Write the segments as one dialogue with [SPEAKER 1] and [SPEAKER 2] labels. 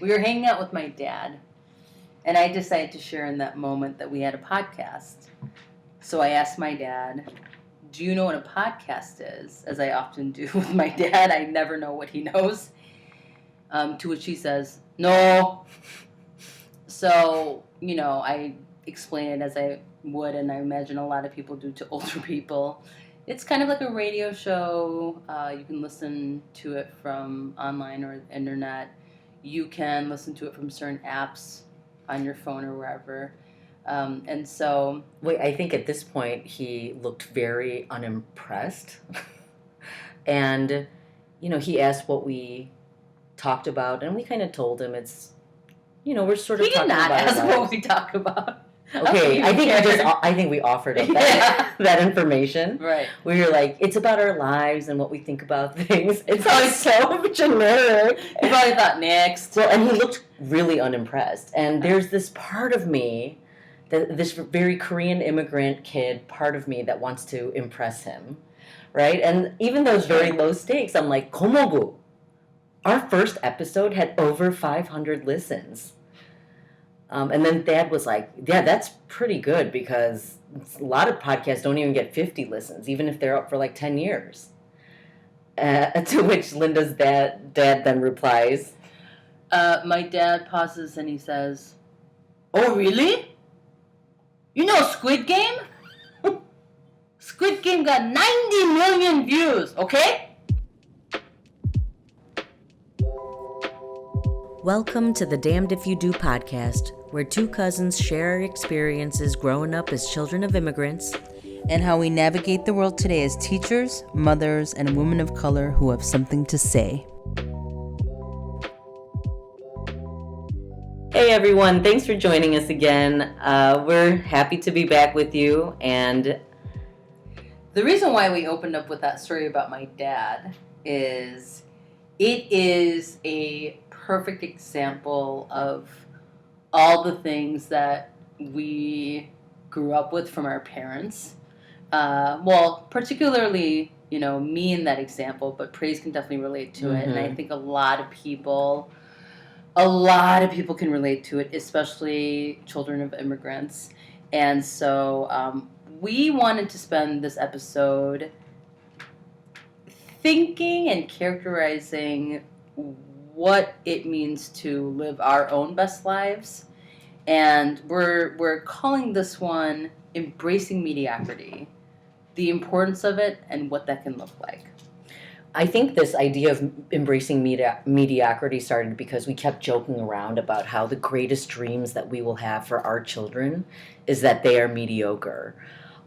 [SPEAKER 1] We were hanging out with my dad, and I decided to share in that moment that we had a podcast. So I asked my dad, do you know what a podcast is? As I often do with my dad. I never know what he knows. To which he says, no. So, I explain it as I would, and I imagine a lot of people do to older people. It's kind of like a radio show. You can listen to it from online or the internet. You can listen to it from certain apps on your phone or wherever. And so...
[SPEAKER 2] Wait, I think at this point he looked very unimpressed. And, he asked what we talked about, and we kind of told him it's, we're sort of talking about...
[SPEAKER 1] He did not ask what we talk about.
[SPEAKER 2] Okay, I think we offered up that information.
[SPEAKER 1] Right.
[SPEAKER 2] We were like, it's about our lives and what we think about things. It's always so generic.
[SPEAKER 1] You probably thought next.
[SPEAKER 2] Well, and he looked really unimpressed. And there's this part of me, this very Korean immigrant kid part of me that wants to impress him, right? And even those very low stakes, I'm like, Komogu. Our first episode had over 500 listens. And then Dad was like, yeah, that's pretty good because a lot of podcasts don't even get 50 listens, even if they're up for like 10 years. To which Linda's dad then replies.
[SPEAKER 1] My dad pauses and he says, oh, really? You know Squid Game? Squid Game got 90 million views, okay?
[SPEAKER 2] Welcome to the Damned If You Do podcast, where two cousins share our experiences growing up as children of immigrants
[SPEAKER 1] and how we navigate the world today as teachers, mothers, and women of color who have something to say.
[SPEAKER 2] Hey everyone, thanks for joining us again. We're happy to be back with you, and
[SPEAKER 1] the reason why we opened up with that story about my dad is it is a perfect example of all the things that we grew up with from our parents. Well, particularly, me in that example, but Praise can definitely relate to it. And I think a lot of people can relate to it, especially children of immigrants. And so we wanted to spend this episode thinking and characterizing what it means to live our own best lives. And we're calling this one Embracing Mediocrity, the importance of it and what that can look like.
[SPEAKER 2] I think this idea of embracing mediocrity started because we kept joking around about how the greatest dreams that we will have for our children is that they are mediocre.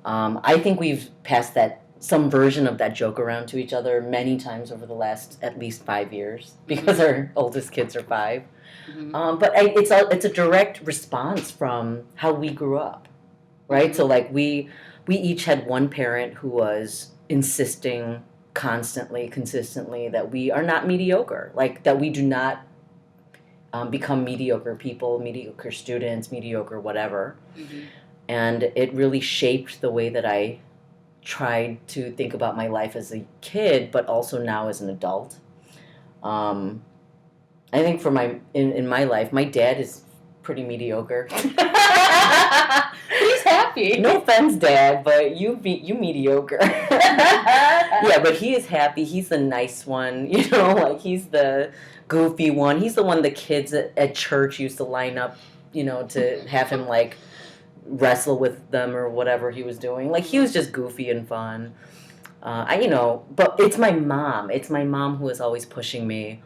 [SPEAKER 2] I think we've passed some version of that joke around to each other many times over the last at least 5 years because our oldest kids are 5. Mm-hmm. But it's a direct response from how we grew up, right? Mm-hmm. So like we each had one parent who was insisting consistently that we are not mediocre, like that we do not become mediocre people, mediocre students, mediocre whatever. Mm-hmm. And it really shaped the way that I tried to think about my life as a kid, but also now as an adult. I think in my life, my dad is pretty mediocre.
[SPEAKER 1] He's happy.
[SPEAKER 2] No offense, Dad, but you mediocre. Yeah, but he is happy. He's the nice one, like he's the goofy one. He's the one the kids at church used to line up, to have him like wrestle with them or whatever he was doing. Like he was just goofy and fun. But it's my mom. It's my mom who is always pushing me.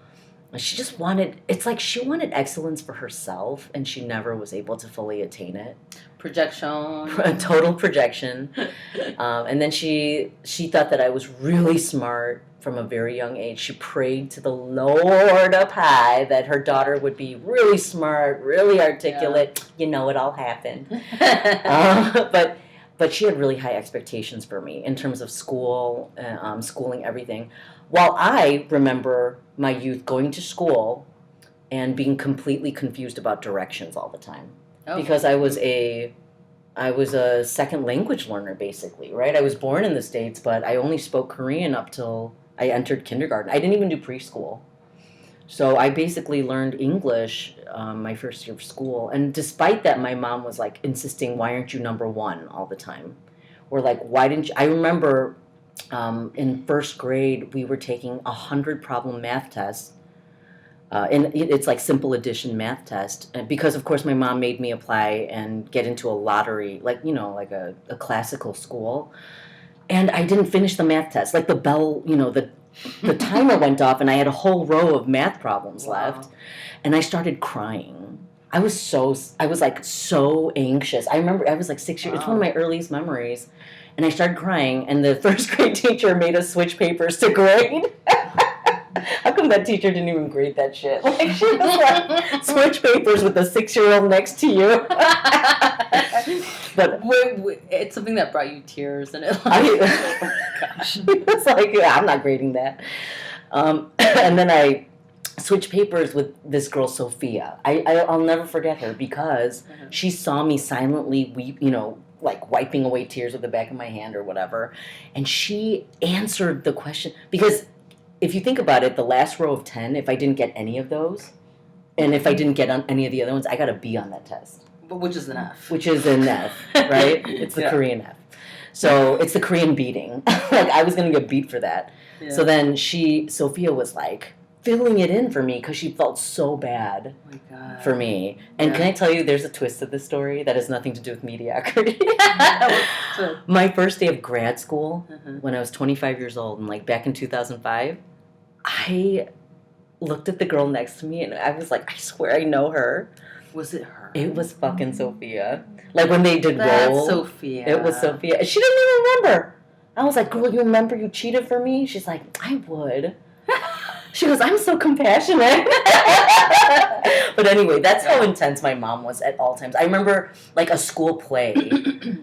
[SPEAKER 2] She just wanted excellence for herself, and she never was able to fully attain it.
[SPEAKER 1] Projection.
[SPEAKER 2] Total projection. And then she thought that I was really smart from a very young age. She prayed to the Lord up high that her daughter would be really smart, really articulate. Yeah. It all happened. But she had really high expectations for me in terms of school, schooling, everything. While I remember my youth going to school and being completely confused about directions all the time. Oh. Because I was a second language learner, basically, right? I was born in the States, but I only spoke Korean up till I entered kindergarten. I didn't even do preschool. So I basically learned English my first year of school. And despite that, my mom was like insisting, why aren't you number one all the time? Or like, why didn't you? I remember in first grade, we were taking 100 problem math tests. And it's like simple addition math test. And because, of course, my mom made me apply and get into a lottery, like, like a classical school. And I didn't finish the math test. Like the bell, the timer went off and I had a whole row of math problems left. And I started crying. I was like so anxious. I remember I was like 6 years, it's one of my earliest memories. And I started crying and the first grade teacher made us switch papers to grade. How come that teacher didn't even grade that shit? Like she was like, switch papers with the 6-year-old next to you. But
[SPEAKER 1] wait, it's something that brought you tears, and it.
[SPEAKER 2] Oh my gosh! It's like, yeah, I'm not grading that. And then I switched papers with this girl Sophia. I'll never forget her because she saw me silently weep. Like wiping away tears with the back of my hand or whatever, and she answered the question because. If you think about it, the last row of 10, if I didn't get any of those, and if I didn't get on any of the other ones, I got a B on that test.
[SPEAKER 1] Which is an F.
[SPEAKER 2] Which is an F, right? It's the Korean F. So it's the Korean beating. Like, I was going to get beat for that. Yeah. So then Sophia was like, filling it in for me because she felt so bad for me. And can I tell you, there's a twist to this story that has nothing to do with mediocrity. My first day of grad school, when I was 25 years old, and like back in 2005, I looked at the girl next to me and I was like, I swear I know her.
[SPEAKER 1] Was it her?
[SPEAKER 2] It was fucking Sophia. Like when they did roll.
[SPEAKER 1] Sophia.
[SPEAKER 2] It was Sophia. She didn't even remember. I was like, girl, you remember you cheated for me? She's like, I would. She goes, I'm so compassionate. But anyway, that's how intense my mom was at all times. I remember like a school play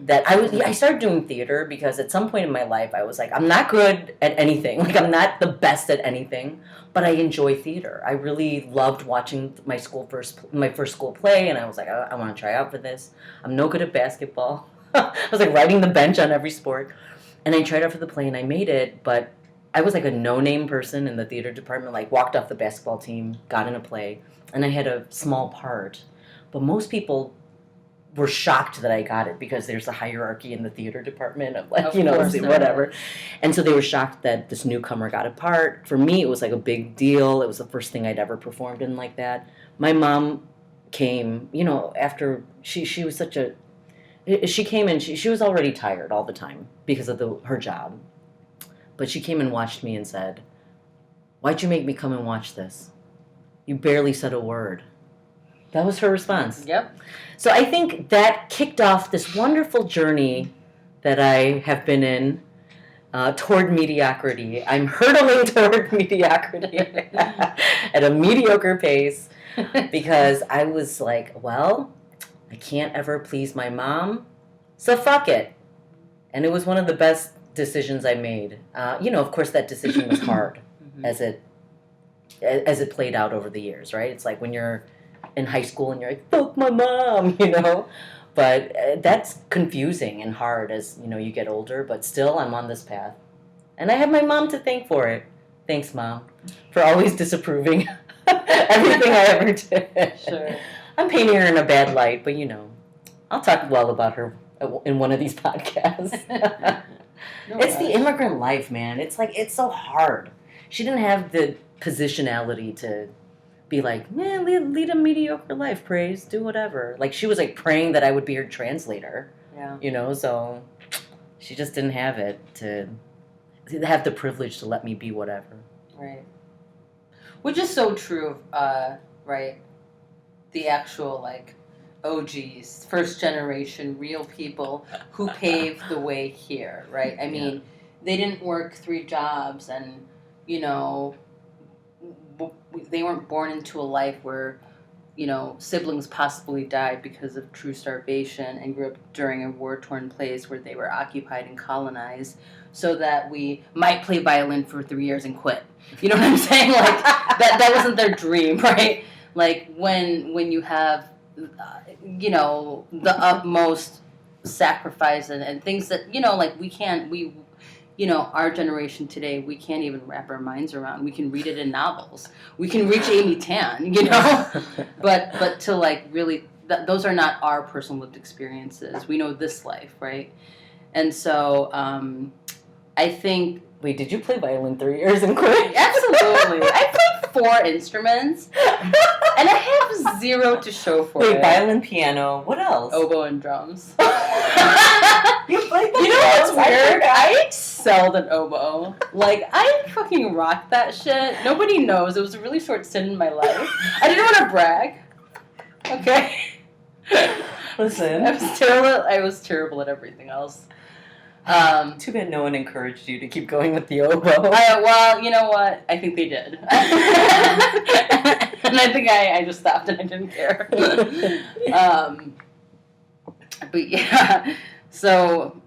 [SPEAKER 2] that I started doing theater because at some point in my life I was like, I'm not good at anything. Like I'm not the best at anything, but I enjoy theater. I really loved watching my first school play, and I was like, I want to try out for this. I'm no good at basketball. I was like riding the bench on every sport. And I tried out for the play and I made it, but I was like a no-name person in the theater department, like walked off the basketball team, got in a play, and I had a small part. But most people were shocked that I got it because there's a hierarchy in the theater department of like, whatever. And so they were shocked that this newcomer got a part. For me, it was like a big deal. It was the first thing I'd ever performed in like that. My mom came, after she was she came in, she was already tired all the time because of her job. But she came and watched me and said, why'd you make me come and watch this? You barely said a word. That was her response.
[SPEAKER 1] Yep.
[SPEAKER 2] So I think that kicked off this wonderful journey that I have been in toward mediocrity. I'm hurtling toward mediocrity at a mediocre pace because I was like, well, I can't ever please my mom, so fuck it. And it was one of the best decisions I made. Of course, that decision was hard as it played out over the years, right? It's like when you're in high school and you're like, fuck my mom, But that's confusing and hard as, you get older. But still, I'm on this path. And I have my mom to thank for it. Thanks, Mom, for always disapproving everything I ever did. Sure. I'm painting her in a bad light, but, I'll talk well about her in one of these podcasts. It's the immigrant life, man. It's like, it's so hard. She didn't have the positionality to be like, lead a mediocre life, praise, do whatever. Like, she was like praying that I would be her translator. Yeah. So she just didn't have it to have the privilege to let me be whatever.
[SPEAKER 1] Right. Which is so true of, right, the actual, like, OGs, first generation, real people who paved the way here, right? I mean, they didn't work 3 jobs and, they weren't born into a life where, siblings possibly died because of true starvation and grew up during a war-torn place where they were occupied and colonized so that we might play violin for 3 years and quit. You know what I'm saying? Like, that wasn't their dream, right? Like, when you have the utmost sacrifice and things that, like we our generation today, we can't even wrap our minds around. We can read it in novels. We can reach Amy Tan, but to like really, those are not our personal lived experiences. We know this life, right? And so I think.
[SPEAKER 2] Wait, did you play violin 3 years in college?
[SPEAKER 1] Absolutely. I played 4 instruments, and I have 0 to show for it.
[SPEAKER 2] Wait, violin, piano, what else?
[SPEAKER 1] Oboe and drums.
[SPEAKER 2] You played the
[SPEAKER 1] You know what's
[SPEAKER 2] drums?
[SPEAKER 1] weird? I excelled at oboe. Like, I fucking rocked that shit. Nobody knows. It was a really short stint in my life. I didn't want to brag. Okay?
[SPEAKER 2] Listen.
[SPEAKER 1] I was terrible at everything else.
[SPEAKER 2] Too bad no one encouraged you to keep going with the oboe.
[SPEAKER 1] Well, you know what? I think they did. And I think I just stopped and I didn't care. But yeah, so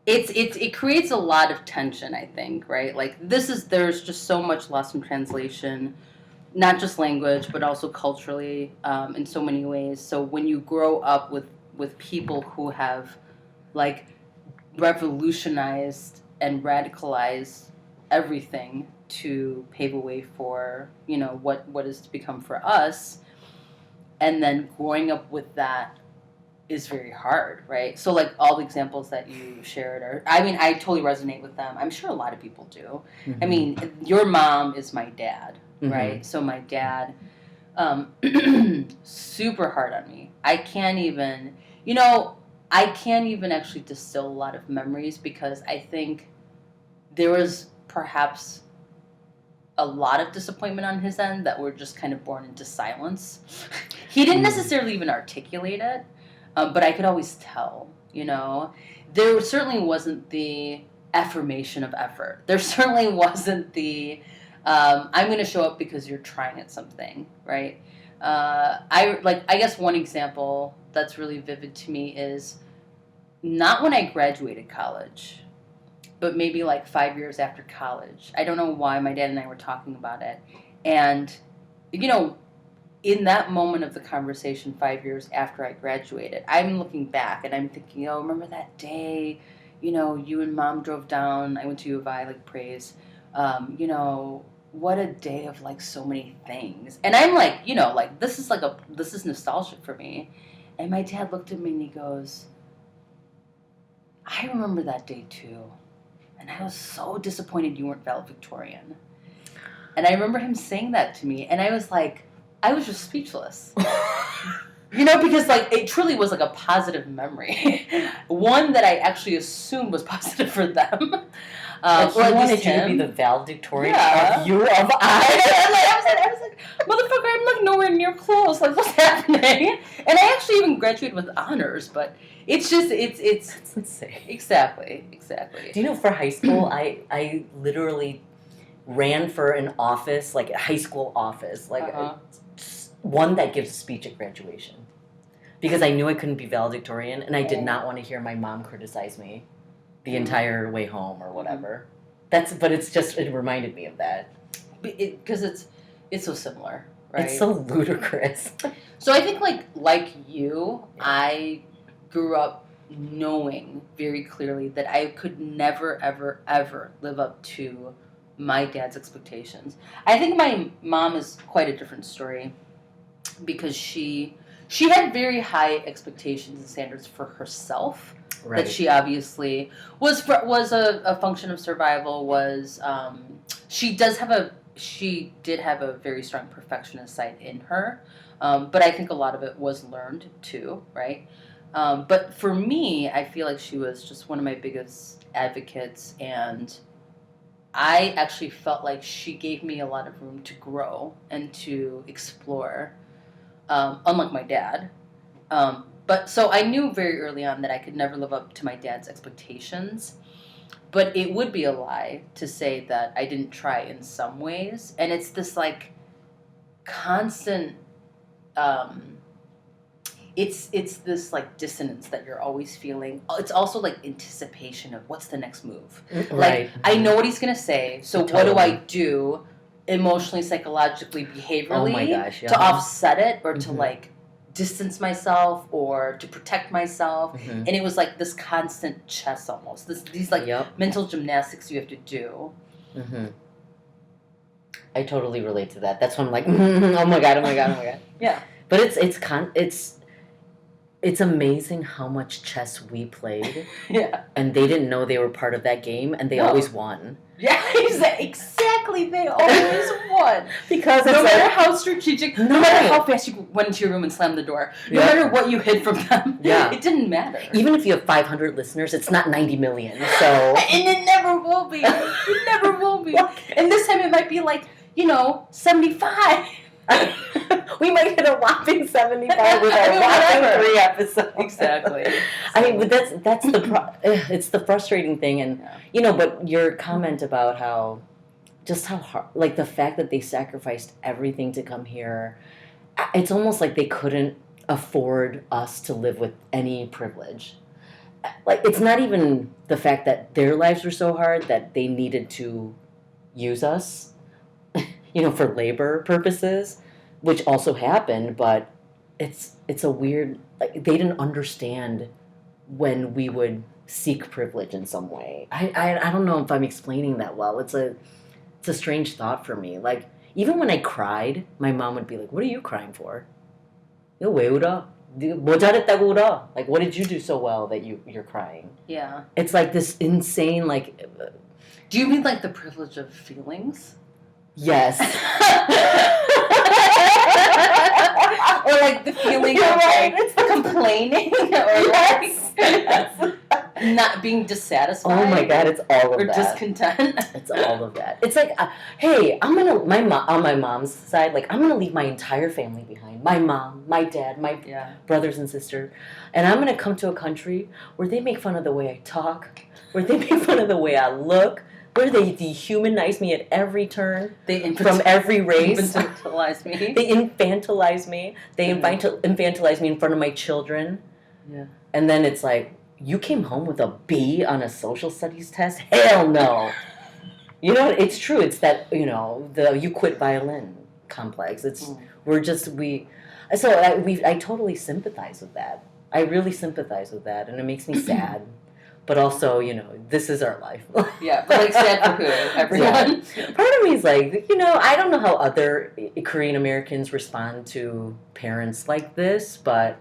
[SPEAKER 1] it creates a lot of tension, I think, right? Like there's just so much lost in translation, not just language, but also culturally, in so many ways. So when you grow up with people who have like revolutionized and radicalized everything to pave a way for what is to become for us, and then growing up with that is very hard, right? So like all the examples that you shared I totally resonate with them. I'm sure a lot of people do.
[SPEAKER 2] Mm-hmm.
[SPEAKER 1] I mean, your mom is my dad, right?
[SPEAKER 2] Mm-hmm.
[SPEAKER 1] So my dad, super hard on me. I can't even actually distill a lot of memories because I think there was perhaps a lot of disappointment on his end that were just kind of born into silence. He didn't necessarily even articulate it, but I could always tell, There certainly wasn't the affirmation of effort. There certainly wasn't the, I'm going to show up because you're trying at something, right? I guess one example that's really vivid to me is not when I graduated college, but maybe like 5 years after college. I don't know why my dad and I were talking about it. And, in that moment of the conversation 5 years after I graduated, I'm looking back and I'm thinking, oh, remember that day, you and mom drove down. I went to U of I, like, praise. What a day of like so many things. And I'm like, this is nostalgic for me. And my dad looked at me and he goes, I remember that day too. And I was so disappointed you weren't valedictorian. And I remember him saying that to me. And I was like, I was just speechless. Because like it truly was like a positive memory. One that I actually assumed was positive for them.
[SPEAKER 2] Like he wanted you to be the valedictorian of U of I.
[SPEAKER 1] I was like, motherfucker, I'm like nowhere near close. Like, what's happening? And I actually even graduated with honors, but it's just it's
[SPEAKER 2] insane.
[SPEAKER 1] Exactly.
[SPEAKER 2] Do you know, for high school, I literally ran for an office, like a high school office, like one that gives a speech at graduation, because I knew I couldn't be valedictorian, and I did not want to hear my mom criticize me the entire way home or whatever. But it reminded me of that.
[SPEAKER 1] Because it's so similar, right?
[SPEAKER 2] It's so ludicrous.
[SPEAKER 1] So I think like you, I grew up knowing very clearly that I could never, ever, ever live up to my dad's expectations. I think my mom is quite a different story because she had very high expectations and standards for herself. Right. That she obviously was a function of survival. She did have a very strong perfectionist side in her, but I think a lot of it was learned too, right? But for me, I feel like she was just one of my biggest advocates, and I actually felt like she gave me a lot of room to grow and to explore, unlike my dad. But so I knew very early on that I could never live up to my dad's expectations, but it would be a lie to say that I didn't try in some ways. And it's this like constant, it's this like dissonance that you're always feeling. It's also like anticipation of what's the next move.
[SPEAKER 2] Right.
[SPEAKER 1] Like I know what he's going to say. So totally. What do I do emotionally, psychologically, behaviorally to offset it or to like distance myself or to protect myself.
[SPEAKER 2] Mm-hmm.
[SPEAKER 1] And it was like this constant chess almost. These like mental gymnastics you have to do.
[SPEAKER 2] Mm-hmm. I totally relate to that. That's why I'm like, oh my god.
[SPEAKER 1] Yeah.
[SPEAKER 2] But it's amazing how much chess we played.
[SPEAKER 1] Yeah.
[SPEAKER 2] And they didn't know they were part of that game, and they always won.
[SPEAKER 1] Yeah, exactly. They always won.
[SPEAKER 2] Because
[SPEAKER 1] no matter how strategic, no matter how fast you went into your room and slammed the door, no matter what you hid from them, it didn't matter.
[SPEAKER 2] Even if you have 500 listeners, it's not 90 million, so...
[SPEAKER 1] And it never will be. It never will be. And this time it might be like, 75.
[SPEAKER 2] We might hit a whopping 75 with our whopping 3 episodes.
[SPEAKER 1] Exactly.
[SPEAKER 2] I mean, but that's it's the frustrating thing, and but your comment about how hard, like the fact that they sacrificed everything to come here, it's almost like they couldn't afford us to live with any privilege. Like, it's not even the fact that their lives were so hard that they needed to use us, for labor purposes, which also happened, but it's a weird, like, they didn't understand when we would seek privilege in some way. I don't know if I'm explaining that well. It's a strange thought for me. Like, even when I cried, my mom would be like, "What are you crying for? 왜 울어? 뭐 잘했다고 울어? Like, what did you do so well that you're crying?"
[SPEAKER 1] Yeah.
[SPEAKER 2] It's like this insane, like...
[SPEAKER 1] Do you mean like the privilege of feelings?
[SPEAKER 2] Yes.
[SPEAKER 1] Or like the feeling of like complaining or not being dissatisfied.
[SPEAKER 2] Oh my god, it's all of
[SPEAKER 1] or
[SPEAKER 2] that.
[SPEAKER 1] Or discontent.
[SPEAKER 2] It's all of that. It's like, hey, on my mom's side, like, I'm gonna leave my entire family behind. My mom, my dad, my brothers and sisters, and I'm gonna come to a country where they make fun of the way I talk, where they make fun of the way I look, where they dehumanize me at every turn, from every race.
[SPEAKER 1] Infantilize me.
[SPEAKER 2] They infantilize me. They infantilize me in front of my children.
[SPEAKER 1] Yeah.
[SPEAKER 2] And then it's like, you came home with a B on a social studies test? Hell no. It's true. It's that, the you quit violin complex. It's, So I totally sympathize with that. I really sympathize with that. And it makes me sad. But also, this is our life.
[SPEAKER 1] Yeah, but like sad for who? Everyone?
[SPEAKER 2] Yeah. Part of me is like, I don't know how other Korean Americans respond to parents like this, but,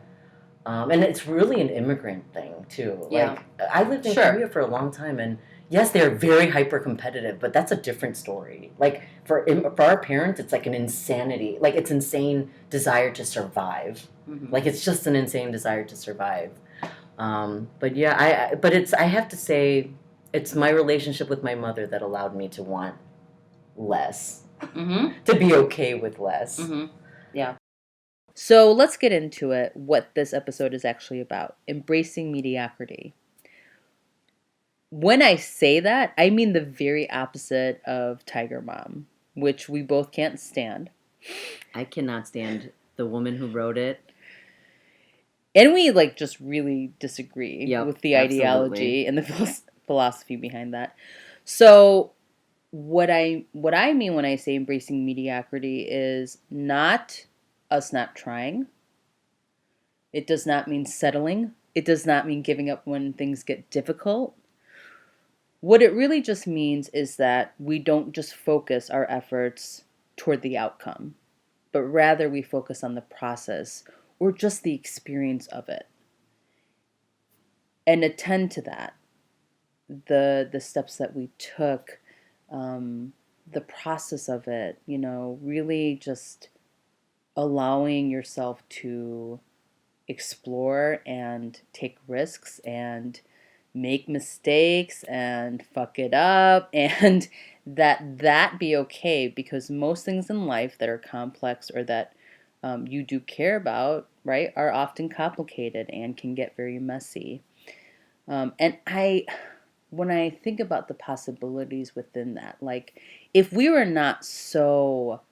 [SPEAKER 2] and it's really an immigrant thing, too.
[SPEAKER 1] Yeah.
[SPEAKER 2] Like, I lived in Korea for a long time, and yes, they're very hyper-competitive, but that's a different story. Like, for our parents, it's like an insanity. Like, it's insane desire to survive. Mm-hmm. Like, it's just an insane desire to survive. But yeah, I have to say, it's my relationship with my mother that allowed me to want less, to be okay with less.
[SPEAKER 1] Mm-hmm. Yeah. So let's get into it, what this episode is actually about, embracing mediocrity. When I say that, I mean the very opposite of Tiger Mom, which we both can't stand.
[SPEAKER 2] I cannot stand the woman who wrote it.
[SPEAKER 1] And we just really disagree with the ideology and the philosophy behind that. So what I mean when I say embracing mediocrity is not us not trying. It does not mean settling. It does not mean giving up when things get difficult. What it really just means is that we don't just focus our efforts toward the outcome, but rather we focus on the process or just the experience of it. And attend to that. The steps that we took, the process of it, really just allowing yourself to explore and take risks and make mistakes and fuck it up, and that be okay, because most things in life that are complex or that you do care about, right, are often complicated and can get very messy. And when I think about the possibilities within that, like, if we were not so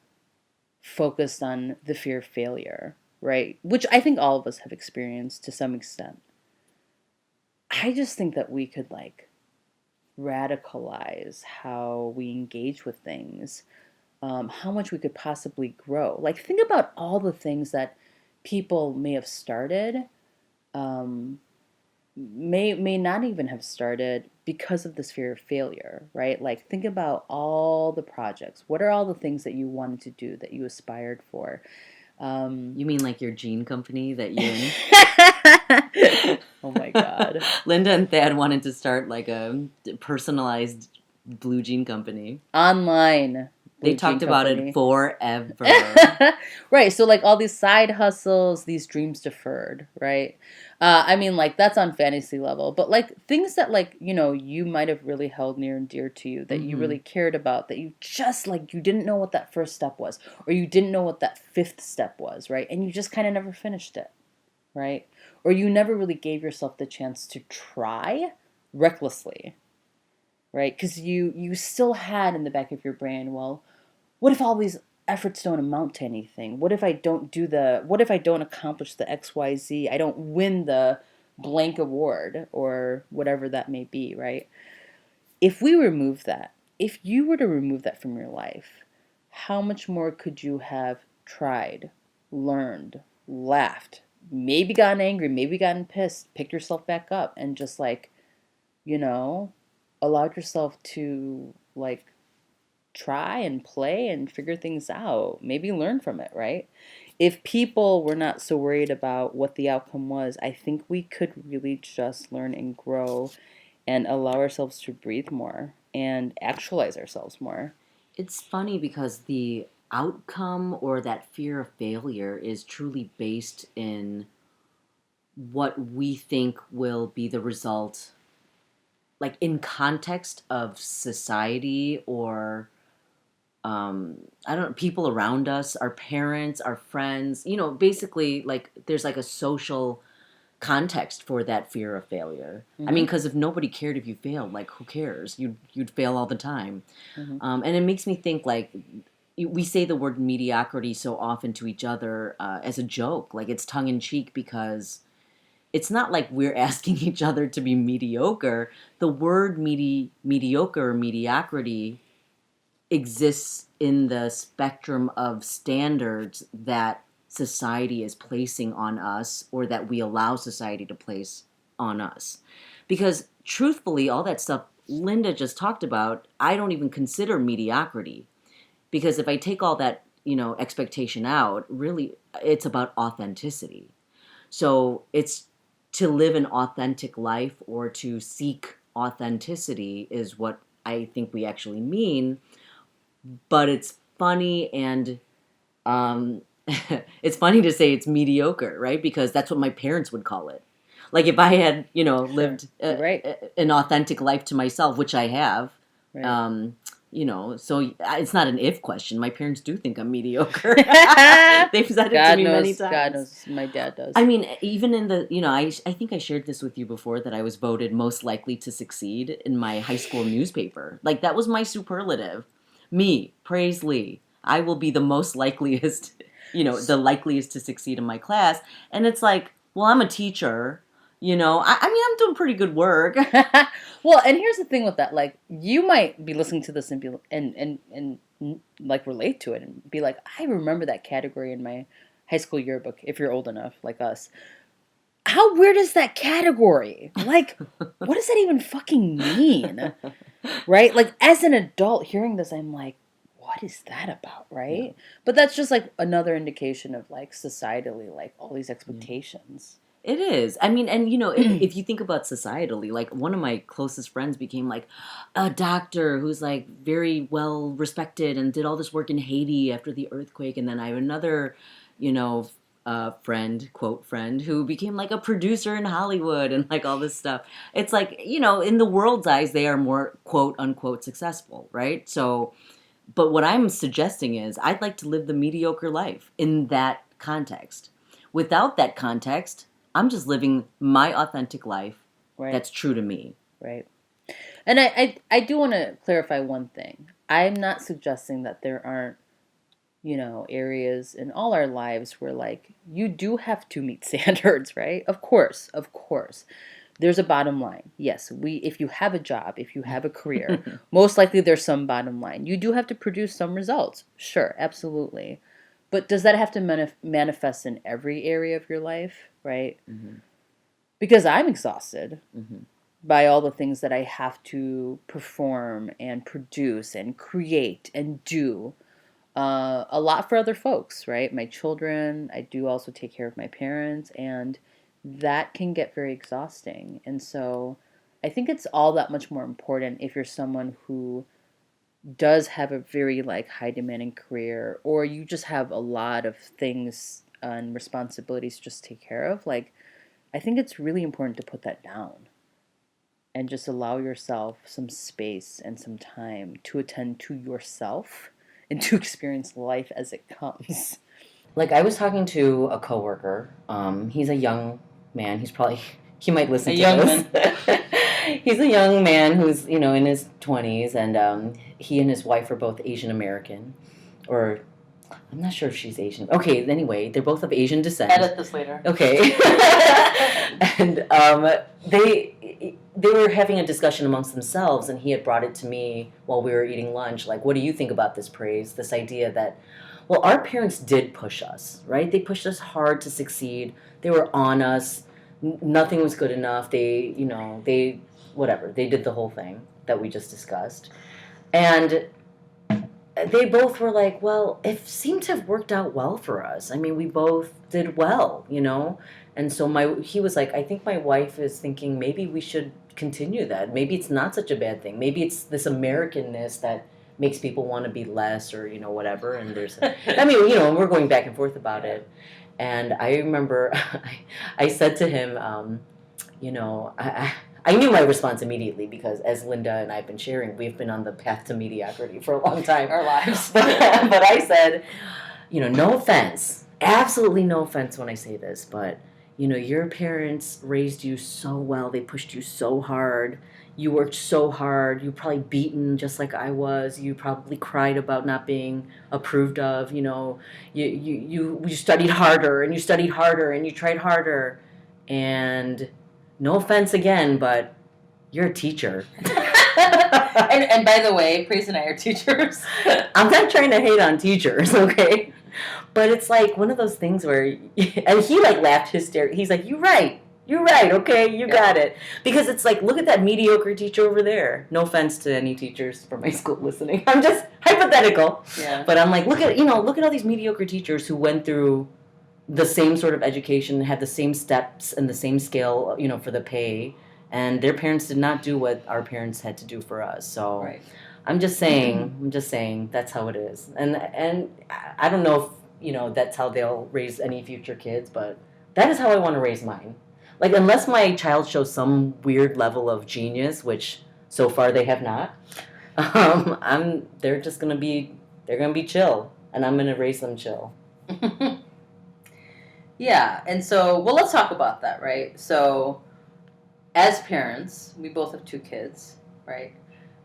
[SPEAKER 1] focused on the fear of failure, right, which I think all of us have experienced to some extent, I just think that we could radicalize how we engage with things, how much we could possibly grow. Like, think about all the things that people may have started, may not even have started because of this fear of failure, right? Like, think about all the projects. What are all the things that you wanted to do, that you aspired for?
[SPEAKER 2] You mean like your jean company that you and
[SPEAKER 1] Oh my God.
[SPEAKER 2] Linda and Thad wanted to start like a personalized blue jean company.
[SPEAKER 1] Online
[SPEAKER 2] They
[SPEAKER 1] blue jean
[SPEAKER 2] talked about it
[SPEAKER 1] company.
[SPEAKER 2] forever.
[SPEAKER 1] Right. So like all these side hustles, these dreams deferred, right? I mean, like that's on fantasy level, but like things that like, you might have really held near and dear to you, that you
[SPEAKER 2] Mm-hmm.
[SPEAKER 1] really cared about, that you just like, you didn't know what that first step was, or you didn't know what that fifth step was, right? And you just kind of never finished it, right? Or you never really gave yourself the chance to try recklessly, right? Because you still had in the back of your brain, well, what if all these efforts don't amount to anything? What if I don't what if I don't accomplish the XYZ? I don't win the blank award or whatever that may be, right? If we remove that, if you were to remove that from your life, how much more could you have tried, learned, laughed, maybe gotten angry, maybe gotten pissed, picked yourself back up and just like, you know, allowed yourself to like try and play and figure things out, maybe learn from it, right? If people were not so worried about what the outcome was, I think we could really just learn and grow and allow ourselves to breathe more and actualize ourselves more.
[SPEAKER 2] It's funny because the outcome or that fear of failure is truly based in what we think will be the result, like in context of society or I don't know, people around us, our parents, our friends, basically like there's like a social context for that fear of failure. I mean,
[SPEAKER 1] Mm-hmm.
[SPEAKER 2] because if nobody cared if you failed, like who cares? You'd fail all the time.
[SPEAKER 1] Mm-hmm.
[SPEAKER 2] And it makes me think like we say the word mediocrity so often to each other as a joke, like it's tongue in cheek because it's not like we're asking each other to be mediocre. The word mediocre or mediocrity exists in the spectrum of standards that society is placing on us or that we allow society to place on us. Because truthfully, all that stuff Linda just talked about, I don't even consider mediocrity. Because if I take all that, expectation out, really it's about authenticity. So it's to live an authentic life or to seek authenticity is what I think we actually mean, but it's funny and um, it's funny to say it's mediocre, right? Because that's what my parents would call it. Like if I had,
[SPEAKER 1] Sure.
[SPEAKER 2] lived
[SPEAKER 1] You're right.
[SPEAKER 2] an authentic life to myself, which I have,
[SPEAKER 1] Right.
[SPEAKER 2] so it's not an if question. My parents do think I'm mediocre. They've said it to
[SPEAKER 1] God
[SPEAKER 2] me many
[SPEAKER 1] knows,
[SPEAKER 2] times.
[SPEAKER 1] God knows, my dad does.
[SPEAKER 2] I mean, even in the, I think I shared this with you before that I was voted most likely to succeed in my high school newspaper. Like, that was my superlative. Me, praise Lee. I will be the most likeliest, the likeliest to succeed in my class. And it's like, well, I'm a teacher. I mean, I'm doing pretty good work.
[SPEAKER 1] Well, and here's the thing with that. Like, you might be listening to this and be and like relate to it and be like, I remember that category in my high school yearbook. If you're old enough, like us, how weird is that category? Like, what does that even fucking mean? Right? Like, as an adult hearing this, I'm like, what is that about? Right?
[SPEAKER 2] Yeah.
[SPEAKER 1] But that's just like another indication of like societally, like all these expectations.
[SPEAKER 2] It is. I mean, and if you think about societally, like one of my closest friends became like a doctor who's like very well respected and did all this work in Haiti after the earthquake. And then I have another, friend, quote friend, who became like a producer in Hollywood and like all this stuff. It's like, in the world's eyes, they are more quote unquote successful, right? So, but what I'm suggesting is I'd like to live the mediocre life in that context. Without that context, I'm just living my authentic life
[SPEAKER 1] Right.
[SPEAKER 2] that's true to me.
[SPEAKER 1] Right. And I do want to clarify one thing. I'm not suggesting that there aren't, areas in all our lives where like you do have to meet standards, right? Of course, of course. There's a bottom line. Yes, if you have a job, if you have a career, most likely there's some bottom line. You do have to produce some results. Sure, absolutely. But does that have to manifest in every area of your life, right?
[SPEAKER 2] Mm-hmm.
[SPEAKER 1] Because I'm exhausted
[SPEAKER 2] Mm-hmm.
[SPEAKER 1] by all the things that I have to perform and produce and create and do. A lot for other folks, right? My children, I do also take care of my parents, and that can get very exhausting. And so I think it's all that much more important if you're someone who does have a very like high demanding career, or you just have a lot of things and responsibilities to just take care of. Like, I think it's really important to put that down and just allow yourself some space and some time to attend to yourself and to experience life as it comes.
[SPEAKER 2] Like I was talking to a coworker. He's a young man. He might listen
[SPEAKER 1] A
[SPEAKER 2] to
[SPEAKER 1] young
[SPEAKER 2] this. He's a young man who's in his 20s, and he and his wife are both Asian American, or I'm not sure if she's Asian. Okay, anyway, they're both of Asian descent.
[SPEAKER 1] Edit this later.
[SPEAKER 2] Okay. And they were having a discussion amongst themselves, and he had brought it to me while we were eating lunch. Like, what do you think about this praise? This idea that, well, our parents did push us, right? They pushed us hard to succeed. They were on us. Nothing was good enough. They whatever. They did the whole thing that we just discussed. And they both were like, well, it seemed to have worked out well for us. I mean, we both did well. And so he was like, I think my wife is thinking maybe we should continue that. Maybe it's not such a bad thing. Maybe it's this Americanness that makes people want to be less, or whatever. And I mean, we're going back and forth about it. And I remember I said to him, I knew my response immediately, because as Linda and I have been sharing, we've been on the path to mediocrity for a long time.
[SPEAKER 1] Our lives.
[SPEAKER 2] But I said, no offense, absolutely no offense when I say this, but, your parents raised you so well. They pushed you so hard. You worked so hard. You were probably beaten just like I was. You probably cried about not being approved of. You studied harder, and you studied harder, and you tried harder. And no offense again, but you're a teacher.
[SPEAKER 1] and by the way, Praise and I are teachers.
[SPEAKER 2] I'm not trying to hate on teachers, okay? But it's like one of those things where, and he like laughed hysterically. He's like, you're right, okay, you got it. Because it's like, look at that mediocre teacher over there. No offense to any teachers from my school listening. I'm just hypothetical.
[SPEAKER 1] Yeah.
[SPEAKER 2] But I'm like, look at all these mediocre teachers who went through the same sort of education, had the same steps and the same scale, for the pay, and their parents did not do what our parents had to do for us. So
[SPEAKER 1] Right.
[SPEAKER 2] I'm just saying that's how it is. And I don't know if, that's how they'll raise any future kids, but that is how I want to raise mine. Like, unless my child shows some weird level of genius, which so far they have not, they're gonna be chill, and I'm gonna raise them chill.
[SPEAKER 1] Yeah, and so, well, let's talk about that, right? So, as parents, we both have 2 kids, right?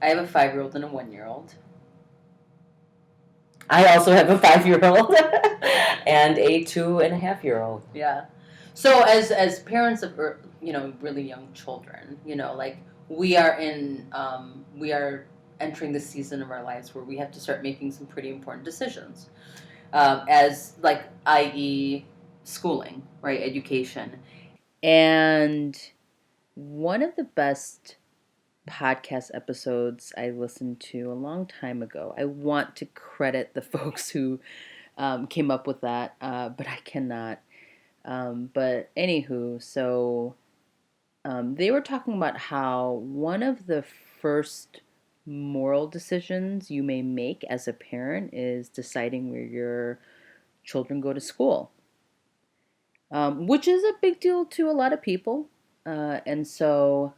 [SPEAKER 1] I have a 5-year-old and a 1-year-old.
[SPEAKER 2] I also have a 5-year-old and a 2.5-year-old.
[SPEAKER 1] Yeah. So, as parents of really young children, like we are entering the season of our lives where we have to start making some pretty important decisions, as like, i.e., schooling, right? Education. And one of the best podcast episodes I listened to a long time ago, I want to credit the folks who came up with that, but I cannot. But anywho, so they were talking about how one of the first moral decisions you may make as a parent is deciding where your children go to school. Which is a big deal to a lot of people. And so,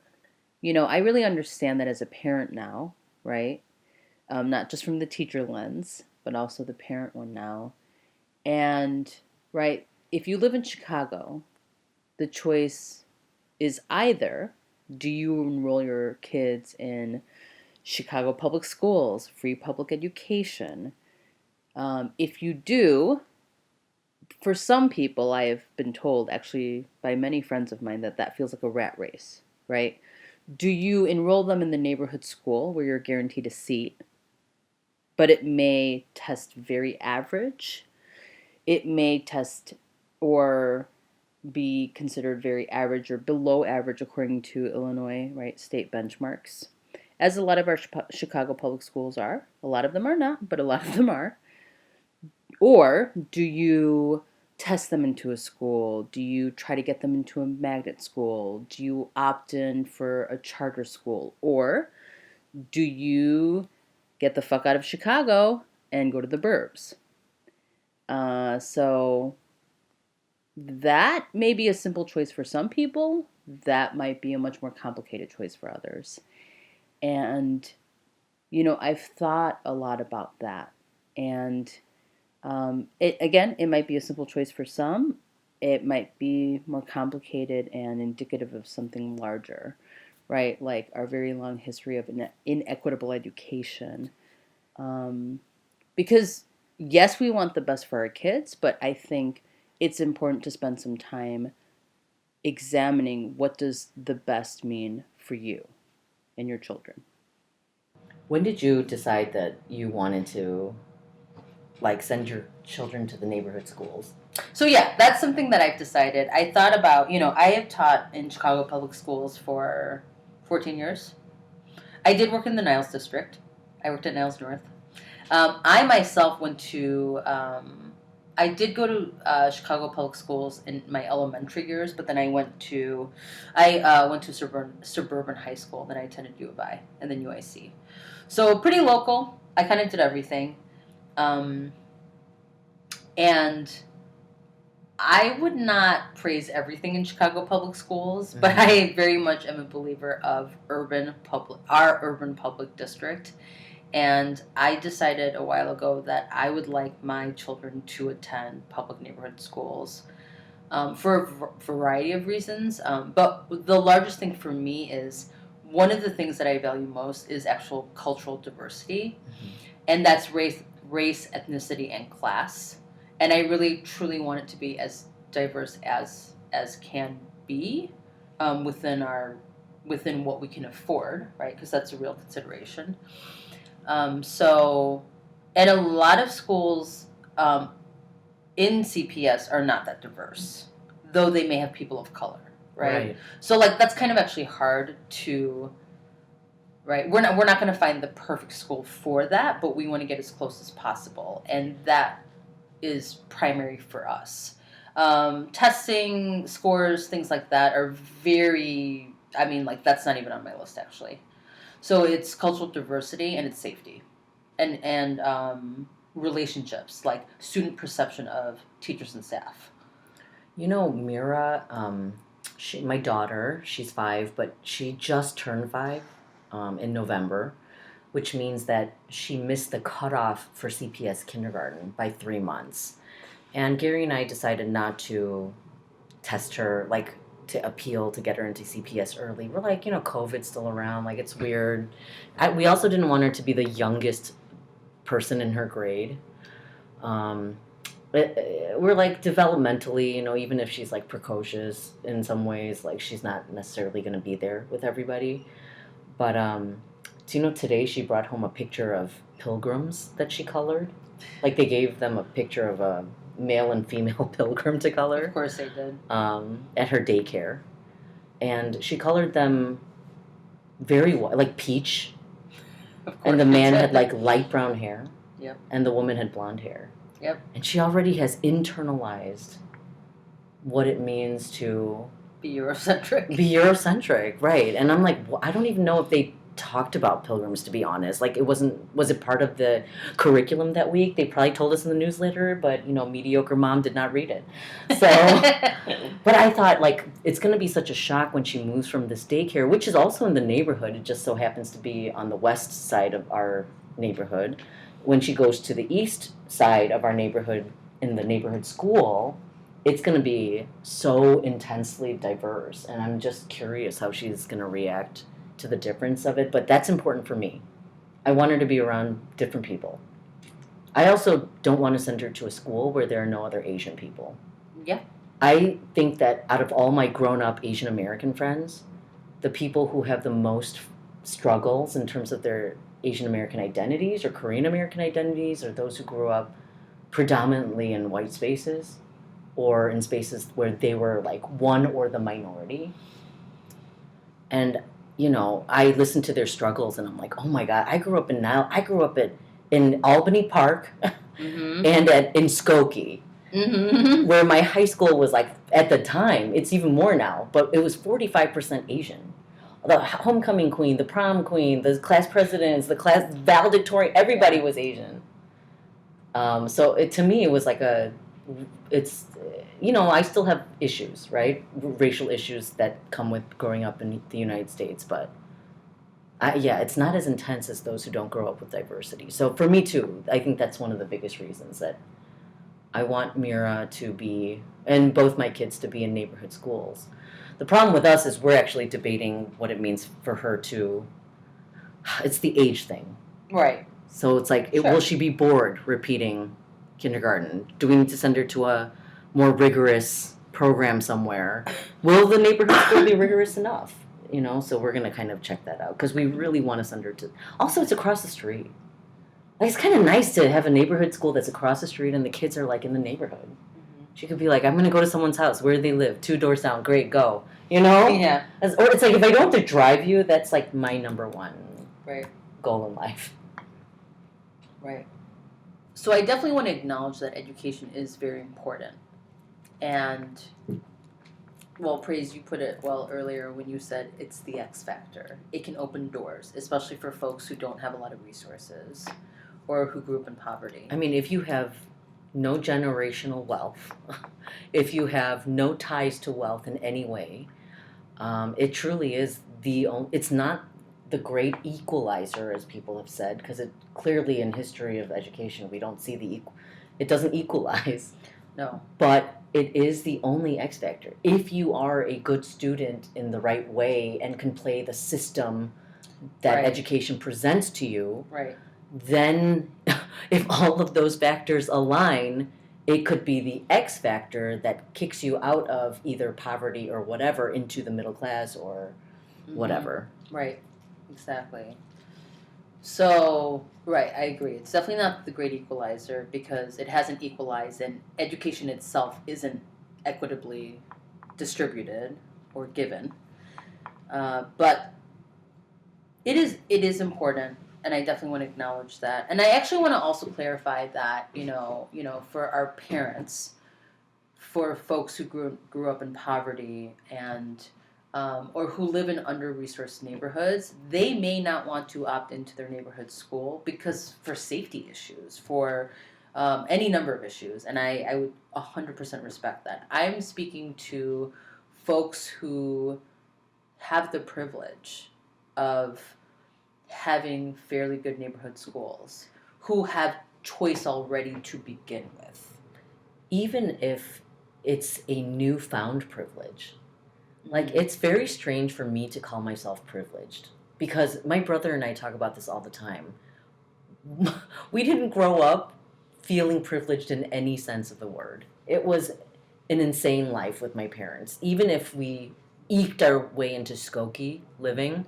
[SPEAKER 1] I really understand that as a parent now, right? Not just from the teacher lens, but also the parent one now. And, right, if you live in Chicago, the choice is either do you enroll your kids in Chicago public schools, free public education? If you do, for some people, I have been told, actually by many friends of mine, that feels like a rat race, right? Do you enroll them in the neighborhood school where you're guaranteed a seat, but it may test very average? it may test or be considered very average or below average according to Illinois, right, state benchmarks, as a lot of our Chicago public schools are. A lot of them are not, but a lot of them are. Or do you test them into a school? Do you try to get them into a magnet school? Do you opt in for a charter school? Or do you get the fuck out of Chicago and go to the burbs? So that may be a simple choice for some people. That might be a much more complicated choice for others. And, I've thought a lot about that. And it might be a simple choice for some. It might be more complicated and indicative of something larger, right? Like our very long history of inequitable education. Because, yes, we want the best for our kids, but I think it's important to spend some time examining what does the best mean for you and your children.
[SPEAKER 2] When did you decide that you wanted to send your children to the neighborhood schools?
[SPEAKER 1] So yeah, that's something that I've decided. I thought about, I have taught in Chicago public schools for 14 years. I did work in the Niles district. I worked at Niles North. I myself I did go to Chicago public schools in my elementary years, but then I went to suburban high school. Then I attended U of I and then UIC. So pretty local. I kind of did everything. And I would not praise everything in Chicago public schools, but I very much am a believer of our urban public district. And I decided a while ago that I would like my children to attend public neighborhood schools for a variety of reasons. But the largest thing for me is one of the things that I value most is actual cultural diversity. Mm-hmm. And that's race, ethnicity, and class. And I really, truly want it to be as diverse as can be within what we can afford, right? Because that's a real consideration. And a lot of schools in CPS are not that diverse, though they may have people of color, right? So that's kind of actually hard to, right? We're not going to find the perfect school for that, but we want to get as close as possible, and that is primary for us. Testing scores, things like that are very, that's not even on my list actually. So it's cultural diversity and it's safety and relationships, like student perception of teachers and staff.
[SPEAKER 2] Mira, my daughter, she's 5, but she just turned 5 in November, which means that she missed the cutoff for CPS kindergarten by 3 months. And Gary and I decided not to test her, to appeal to get her into CPS early. We're COVID's still around, it's weird. We also didn't want her to be the youngest person in her grade. We're developmentally, even if she's precocious in some ways, she's not necessarily going to be there with everybody. But today she brought home a picture of pilgrims that she colored. They gave them a picture of a male and female pilgrim to color.
[SPEAKER 1] Of course they did.
[SPEAKER 2] At her daycare. And she colored them very white, peach.
[SPEAKER 1] Of course.
[SPEAKER 2] And the man had light brown hair.
[SPEAKER 1] Yep.
[SPEAKER 2] And the woman had blonde hair.
[SPEAKER 1] Yep.
[SPEAKER 2] And she already has internalized what it means to
[SPEAKER 1] be Eurocentric,
[SPEAKER 2] right? And I'm I don't even know if they talked about pilgrims, to be honest. Was it part of the curriculum that week? They probably told us in the newsletter, but mediocre mom did not read it. So but I thought it's going to be such a shock when she moves from this daycare, which is also in the neighborhood. It just so happens to be on the west side of our neighborhood. When she goes to the east side of our neighborhood in the neighborhood school, it's going to be so intensely diverse, and I'm just curious how she's going to react to the difference of it. But that's important for me. I want her to be around different people. I also don't want to send her to a school where there are no other Asian people.
[SPEAKER 1] Yeah.
[SPEAKER 2] I think that out of all my grown-up Asian American friends, the people who have the most struggles in terms of their Asian American identities or Korean American identities, or those who grew up predominantly in white spaces or in spaces where they were like one or the minority. And, I listen to their struggles and I'm like, oh my God, I grew up in Albany Park
[SPEAKER 1] Mm-hmm.
[SPEAKER 2] and in Skokie,
[SPEAKER 1] Mm-hmm.
[SPEAKER 2] where my high school was like, at the time, it's even more now, but it was 45% Asian. The homecoming queen, the prom queen, the class presidents, the class valedictorian, everybody was Asian. So to me, it was like I still have issues, right? Racial issues that come with growing up in the United States, but it's not as intense as those who don't grow up with diversity. So for me too, I think that's one of the biggest reasons that I want Mira to be, and both my kids to be in neighborhood schools. The problem with us is we're actually debating what it means for her to, it's the age thing.
[SPEAKER 1] Right.
[SPEAKER 2] So it's like,
[SPEAKER 1] Sure.
[SPEAKER 2] Will she be bored repeating kindergarten? Do we need to send her to a more rigorous program somewhere? Will the neighborhood school be rigorous enough? So we're going to kind of check that out because we really want to send her to. Also, it's across the street. Like, it's kind of nice to have a neighborhood school that's across the street and the kids are like in the neighborhood. Mm-hmm. She could be like, I'm going to go to someone's house. Where do they live? 2 doors down. Great, go.
[SPEAKER 1] Yeah.
[SPEAKER 2] Or it's like, if I don't have to drive you, that's like my number one goal in life.
[SPEAKER 1] Right. So I definitely want to acknowledge that education is very important. And, well, Praise, you put it well earlier when you said it's the X factor. It can open doors, especially for folks who don't have a lot of resources or who grew up in poverty.
[SPEAKER 2] I mean, if you have no generational wealth, if you have no ties to wealth in any way, it truly is it's not the great equalizer, as people have said, because it clearly in history of education, we don't see it doesn't equalize.
[SPEAKER 1] No.
[SPEAKER 2] But it is the only X factor. If you are a good student in the right way and can play the system that education presents to you, then if all of those factors align, it could be the X factor that kicks you out of either poverty or whatever into the middle class or whatever.
[SPEAKER 1] Right, exactly. So, right, I agree. It's definitely not the great equalizer because it hasn't equalized and education itself isn't equitably distributed or given. But it is important, and I definitely want to acknowledge that. And I actually want to also clarify that, for our parents, for folks who grew up in poverty and or who live in under-resourced neighborhoods, they may not want to opt into their neighborhood school because for safety issues, for any number of issues, and I would 100% respect that. I'm speaking to folks who have the privilege of having fairly good neighborhood schools, who have choice already to begin with.
[SPEAKER 2] Even if it's a newfound privilege. Like, it's very strange for me to call myself privileged because my brother and I talk about this all the time. We didn't grow up feeling privileged in any sense of the word. It was an insane life with my parents. Even if we eked our way into Skokie living,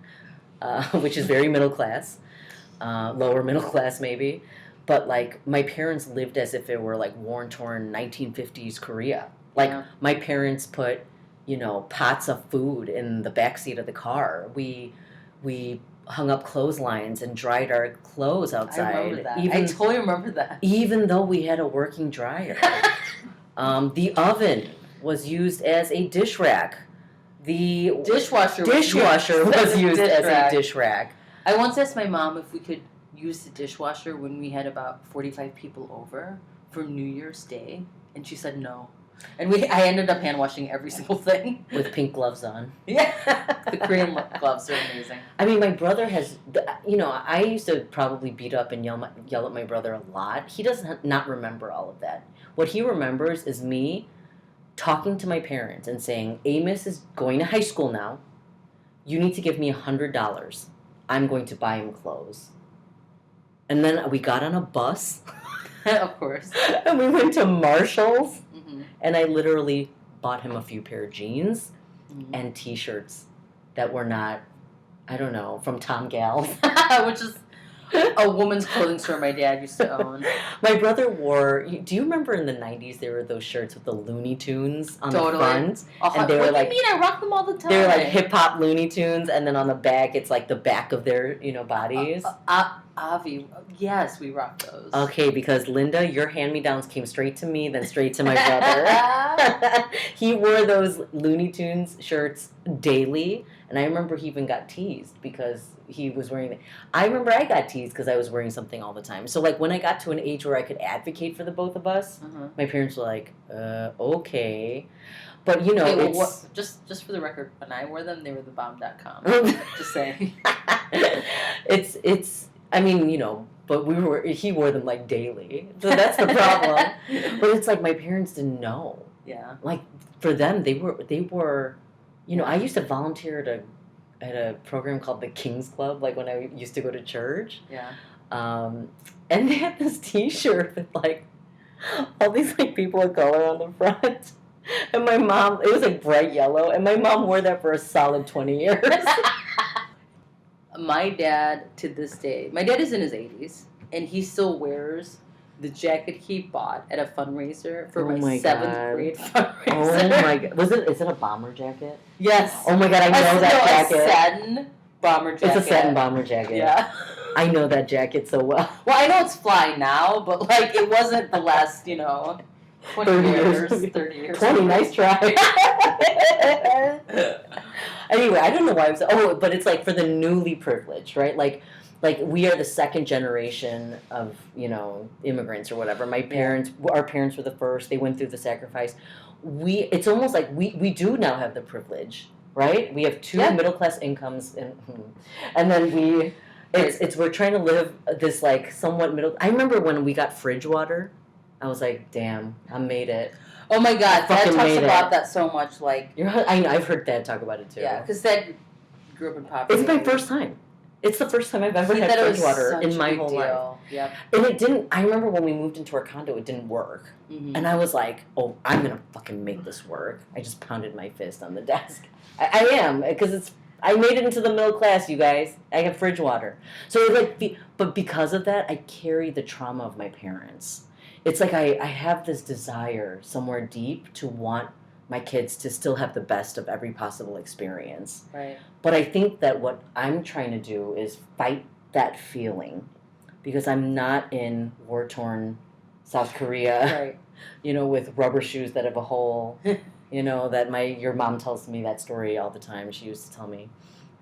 [SPEAKER 2] which is very middle class, lower middle class maybe, but like my parents lived as if it were like war-torn 1950s Korea. Like my parents put pots of food in the backseat of the car. We hung up clotheslines and dried our clothes outside.
[SPEAKER 1] I remember that. I totally remember that.
[SPEAKER 2] Even though we had a working dryer. The oven was used as a dish rack. The
[SPEAKER 1] dishwasher
[SPEAKER 2] was used as a dish rack.
[SPEAKER 1] I once asked my mom if we could use the dishwasher when we had about 45 people over for New Year's Day, and she said no. And I ended up hand washing every single thing.
[SPEAKER 2] With pink gloves on.
[SPEAKER 1] Yeah. The Korean gloves are amazing.
[SPEAKER 2] I mean, my brother has, I used to probably beat up and yell at my brother a lot. He does not remember all of that. What he remembers is me talking to my parents and saying, Amos is going to high school now. You need to give me $100. I'm going to buy him clothes. And then we got on a bus.
[SPEAKER 1] Of course.
[SPEAKER 2] And we went to Marshall's. And I literally bought him a few pair of jeans and T-shirts that were not, I don't know, from Tom Gal.
[SPEAKER 1] Which is A woman's clothing store my dad used to own.
[SPEAKER 2] My brother wore. Do you remember in the '90s there were those shirts with the Looney Tunes on the front,
[SPEAKER 1] and
[SPEAKER 2] they were
[SPEAKER 1] what
[SPEAKER 2] like,
[SPEAKER 1] do you mean? I rock them all the time.
[SPEAKER 2] They were like hip hop Looney Tunes, and then on the back it's like the back of their bodies.
[SPEAKER 1] Avi, yes, we rock those.
[SPEAKER 2] Okay, because Linda, your hand-me-downs came straight to me, then straight to my brother. He wore those Looney Tunes shirts daily, and I remember he even got teased because he was wearing it. I remember I got teased because I was wearing something all the time. So, like, when I got to an age where I could advocate for the both of us, my parents were like, okay. But, it's...
[SPEAKER 1] just for the record, when I wore them, they were thebomb.com. Just saying.
[SPEAKER 2] It's I mean, but he wore them like daily. So that's the problem. But it's like my parents didn't know.
[SPEAKER 1] Yeah.
[SPEAKER 2] Like for them, they were I used to volunteer at a program called the King's Club, like when I used to go to church.
[SPEAKER 1] Yeah.
[SPEAKER 2] And they had this T-shirt with like all these like people of color on the front. And my mom, it was like bright yellow, and my mom wore that for a solid 20 years.
[SPEAKER 1] My dad, to this day, my dad is in his 80s, and he still wears the jacket he bought at a fundraiser for my 7th grade fundraiser.
[SPEAKER 2] Oh my God. Is it a bomber jacket?
[SPEAKER 1] Yes.
[SPEAKER 2] Oh my God, I know that jacket.
[SPEAKER 1] A satin bomber jacket.
[SPEAKER 2] It's a satin bomber jacket.
[SPEAKER 1] Yeah.
[SPEAKER 2] I know that jacket so well.
[SPEAKER 1] Well, I know it's fly now, but like it wasn't the last, 20 years, 30 years.
[SPEAKER 2] 20, nice try. Anyway, I don't know why I was... but it's like for the newly privileged, right? Like we are the second generation of, immigrants or whatever. Our parents were the first. They went through the sacrifice. It's almost like we do now have the privilege, right? We have two middle-class incomes, and then we're trying to live this like somewhat middle... I remember when we got fridge water, I was like, damn, I made it.
[SPEAKER 1] Oh my God, Dad talks about that so much. Like,
[SPEAKER 2] I've heard Dad talk about it too.
[SPEAKER 1] Yeah, because Dad grew up in poverty.
[SPEAKER 2] It's my first time. It's the first time I've ever had fridge water in my whole life.
[SPEAKER 1] Yep.
[SPEAKER 2] And it didn't. I remember when we moved into our condo, it didn't work, and I was like, "Oh, I'm gonna fucking make this work." I just pounded my fist on the desk. I am because I made it into the middle class, you guys. I have fridge water, so but because of that, I carry the trauma of my parents. It's like I have this desire somewhere deep to want my kids to still have the best of every possible experience.
[SPEAKER 1] Right.
[SPEAKER 2] But I think that what I'm trying to do is fight that feeling because I'm not in war-torn South Korea,
[SPEAKER 1] right.
[SPEAKER 2] With rubber shoes that have a hole, that your mom tells me that story all the time. She used to tell me.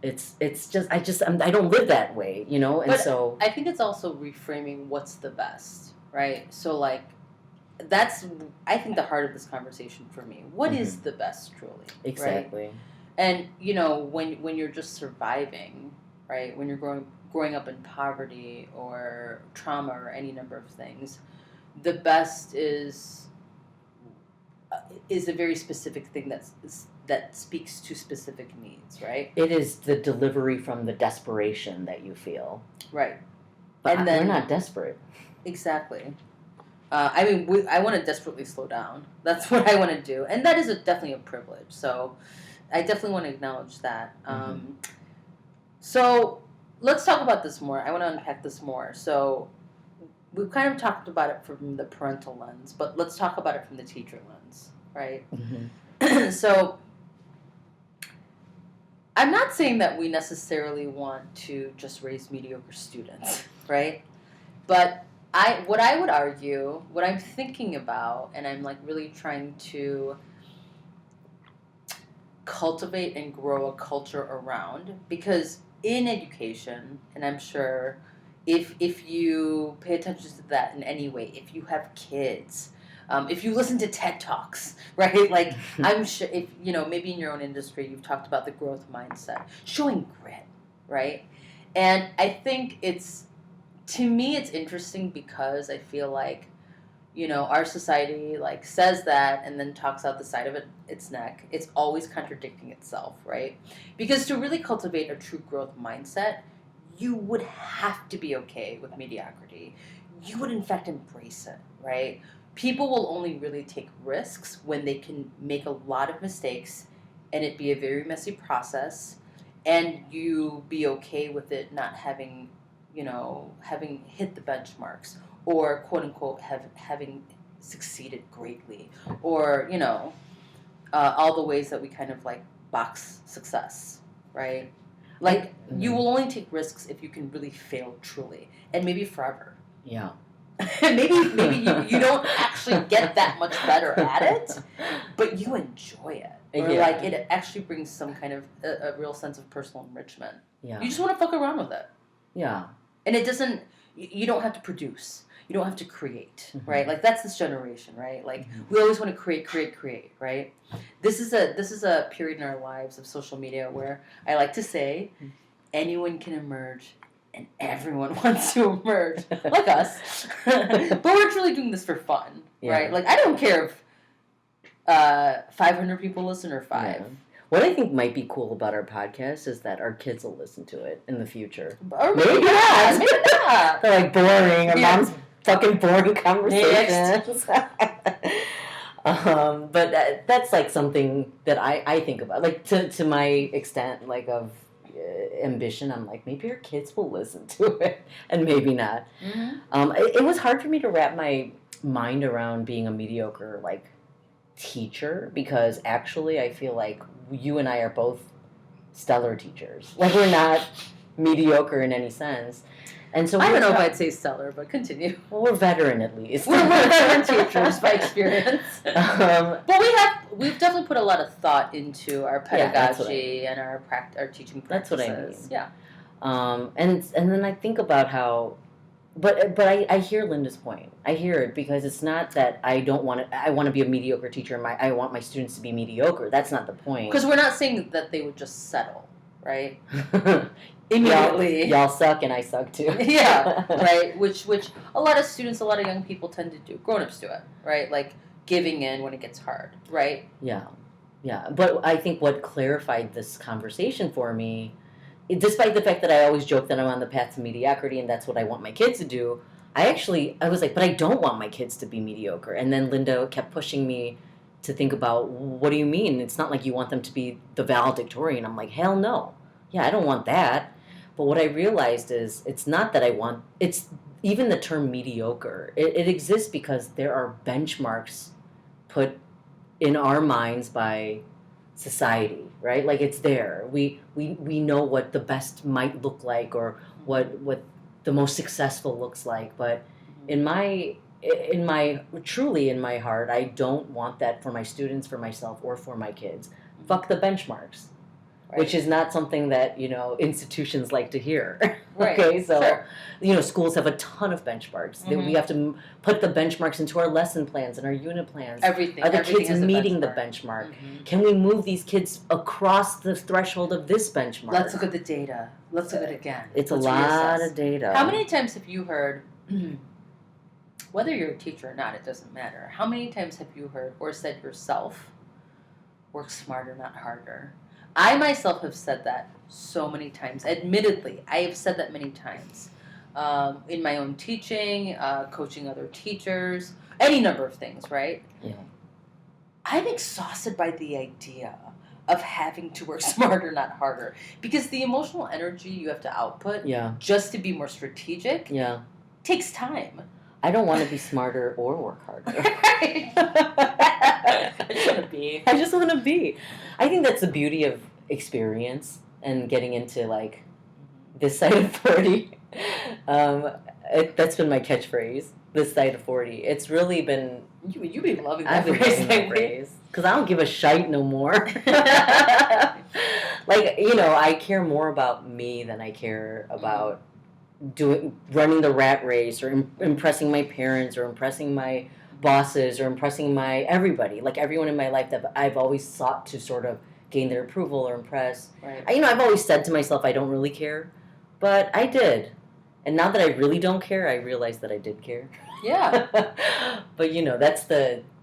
[SPEAKER 2] It's just I don't live that way, and
[SPEAKER 1] but
[SPEAKER 2] so
[SPEAKER 1] I think it's also reframing what's the best. Right, so like, that's I think the heart of this conversation for me. What is the best, truly?
[SPEAKER 2] Exactly.
[SPEAKER 1] Right? And when you're just surviving, right? When you're growing up in poverty or trauma or any number of things, the best is a very specific thing that speaks to specific needs, right?
[SPEAKER 2] It is the delivery from the desperation that you feel.
[SPEAKER 1] Right.
[SPEAKER 2] But we're not desperate.
[SPEAKER 1] Exactly. I want to desperately slow down. That's what I want to do. And that is definitely a privilege. So I definitely want to acknowledge that. So let's talk about this more. I want to unpack this more. So we've kind of talked about it from the parental lens, but let's talk about it from the teacher lens, right? Mm-hmm. So I'm not saying that we necessarily want to just raise mediocre students, right? But what I would argue, what I'm thinking about, and I'm like really trying to cultivate and grow a culture around, because in education, and I'm sure if you pay attention to that in any way, if you have kids, if you listen to TED Talks, right? Like, I'm sure if, maybe in your own industry, you've talked about the growth mindset, showing grit, right? And I think to me, it's interesting because I feel like, our society like says that and then talks out the side of its neck. It's always contradicting itself, right? Because to really cultivate a true growth mindset, you would have to be okay with mediocrity. You would, in fact, embrace it, right? People will only really take risks when they can make a lot of mistakes and it be a very messy process and you be okay with it not having having hit the benchmarks, or quote unquote having succeeded greatly, or all the ways that we kind of like box success, right? Like you will only take risks if you can really fail truly, and maybe forever.
[SPEAKER 2] Yeah.
[SPEAKER 1] maybe you don't actually get that much better at it, but you enjoy it, or like it actually brings some kind of a real sense of personal enrichment.
[SPEAKER 2] Yeah.
[SPEAKER 1] You just want to fuck around with it.
[SPEAKER 2] Yeah.
[SPEAKER 1] And it doesn't. You don't have to produce. You don't have to create, right? Like that's this generation, right? Like we always want to create, right? This is a period in our lives of social media where I like to say, anyone can emerge. And everyone wants to emerge, like us. But we're truly doing this for fun, right? Like, I don't care if 500 people listen or 5.
[SPEAKER 2] Yeah. What I think might be cool about our podcast is that our kids will listen to it in the future.
[SPEAKER 1] Or maybe not. Maybe not.
[SPEAKER 2] They're like boring. Our mom's fucking boring conversations. But that's like something that I think about. Like, to my extent, like, of ambition, I'm like, maybe our kids will listen to it, and maybe not. It was hard for me to wrap my mind around being a mediocre like teacher, because actually I feel like you and I are both stellar teachers. Like, we're not mediocre in any sense. And so
[SPEAKER 1] I don't know if I'd say stellar, but continue.
[SPEAKER 2] Well, we're veteran at least.
[SPEAKER 1] We're veteran teachers by experience. But we've definitely put a lot of thought into our pedagogy and our teaching practices.
[SPEAKER 2] That's what I mean.
[SPEAKER 1] Yeah.
[SPEAKER 2] And then I think about how, but I hear Linda's point. I hear it, because it's not that I don't want to. I want to be a mediocre teacher. I want my students to be mediocre. That's not the point.
[SPEAKER 1] Because we're not saying that they would just settle, right? Immediately.
[SPEAKER 2] Y'all suck and I suck too.
[SPEAKER 1] Yeah, right? Which a lot of students, a lot of young people tend to do. Grown-ups do it, right? Like giving in when it gets hard, right?
[SPEAKER 2] Yeah. But I think what clarified this conversation for me, despite the fact that I always joke that I'm on the path to mediocrity and that's what I want my kids to do, I was like, but I don't want my kids to be mediocre. And then Linda kept pushing me to think about, what do you mean? It's not like you want them to be the valedictorian. I'm like, hell no. Yeah, I don't want that. But what I realized is it's not that it's even the term mediocre. It exists because there are benchmarks put in our minds by society, right? Like, it's there. We know what the best might look like, or what the most successful looks like. But in my heart, I don't want that for my students, for myself, or for my kids. Fuck the benchmarks. Right. Which is not something that, institutions like to hear.
[SPEAKER 1] Right.
[SPEAKER 2] Okay, so, schools have a ton of benchmarks. We have to put the benchmarks into our lesson plans and our unit plans.
[SPEAKER 1] Everything.
[SPEAKER 2] Are the kids meeting the benchmark? Can we move these kids across the threshold of this benchmark?
[SPEAKER 1] Let's look at the data. Let's look at it again.
[SPEAKER 2] It's a lot of data.
[SPEAKER 1] How many times have you heard, whether you're a teacher or not, it doesn't matter. How many times have you heard or said yourself, work smarter, not harder? I myself have said that so many times. Admittedly, I have said that many times. In my own teaching, coaching other teachers, any number of things, right?
[SPEAKER 2] Yeah.
[SPEAKER 1] I'm exhausted by the idea of having to work smarter, not harder. Because the emotional energy you have to output just to be more strategic takes time.
[SPEAKER 2] I don't want to be smarter or work harder.
[SPEAKER 1] Right. I
[SPEAKER 2] just want to be. I think that's the beauty of experience and getting into, like, this side of 40. That's been my catchphrase, this side of 40. It's really been...
[SPEAKER 1] You be loving that
[SPEAKER 2] I've been loving that phrase. Because I don't give a shite no more. Like, I care more about me than I care about running the rat race, or impressing my parents, or impressing my bosses, or impressing everybody, like everyone in my life that I've always sought to sort of gain their approval or impress. Right. I've always said to myself, I don't really care, but I did. And now that I really don't care, I realize that I did care.
[SPEAKER 1] Yeah.
[SPEAKER 2] But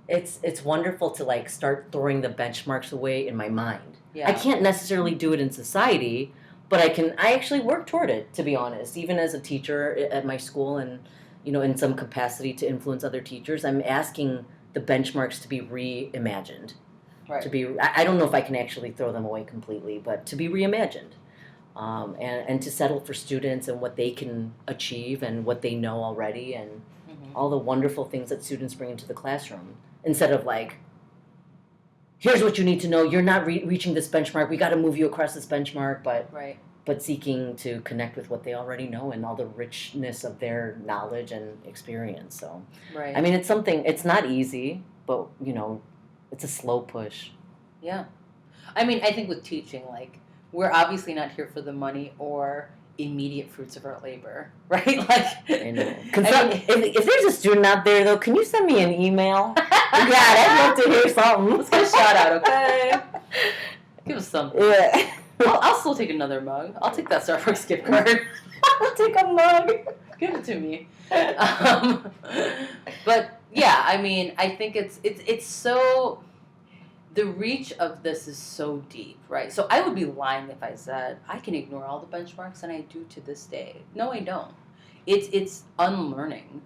[SPEAKER 2] it's wonderful to, like, start throwing the benchmarks away in my mind. Yeah. I can't necessarily do it in society, but I actually work toward it, to be honest. Even as a teacher at my school, and, in some capacity to influence other teachers, I'm asking the benchmarks to be reimagined. Right. I don't know if I can actually throw them away completely, but to be reimagined. and to settle for students and what they can achieve and what they know already and all the wonderful things that students bring into the classroom, instead of like, here's what you need to know, you're not reaching this benchmark, we got to move you across this benchmark, but seeking to connect with what they already know and all the richness of their knowledge and experience. So I mean, it's not easy, but it's a slow push.
[SPEAKER 1] Yeah. I mean, I think with teaching, like, we're obviously not here for the money or immediate fruits of our labor, right? Like,
[SPEAKER 2] I know. If there's a student out there, though, can you send me an email? Yeah, I'd love to hear something.
[SPEAKER 1] Let's get a shout out, okay? Give us something.
[SPEAKER 2] Yeah.
[SPEAKER 1] I'll still take another mug. I'll take that Starbucks gift card.
[SPEAKER 2] I'll take a mug.
[SPEAKER 1] Give it to me. But yeah, I mean, I think it's so. The reach of this is so deep, right? So I would be lying if I said I can ignore all the benchmarks, and I do to this day. No, I don't. It's unlearning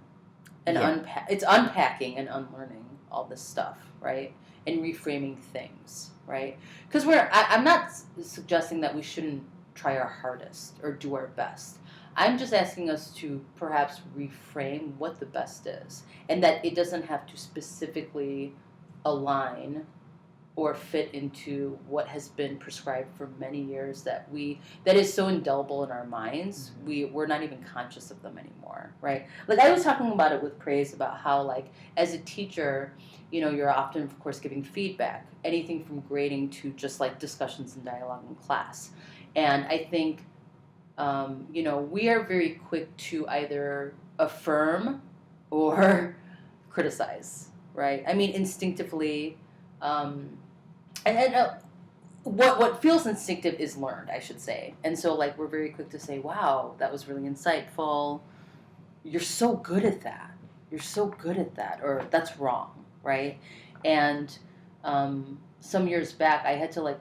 [SPEAKER 1] and it's unpacking and unlearning all this stuff, right? And reframing things, right? Because I'm not suggesting that we shouldn't try our hardest or do our best. I'm just asking us to perhaps reframe what the best is, and that it doesn't have to specifically align or fit into what has been prescribed for many years that is so indelible in our minds, we're not even conscious of them anymore, right? Like I was talking about it with Praise about how, like, as a teacher, you're often, of course, giving feedback, anything from grading to just like discussions and dialogue in class. And I think, we are very quick to either affirm or criticize, right? I mean, instinctively, what feels instinctive is learned, I should say. And so, like, we're very quick to say, wow, that was really insightful. You're so good at that. You're so good at that. Or that's wrong, right? And some years back, I had to,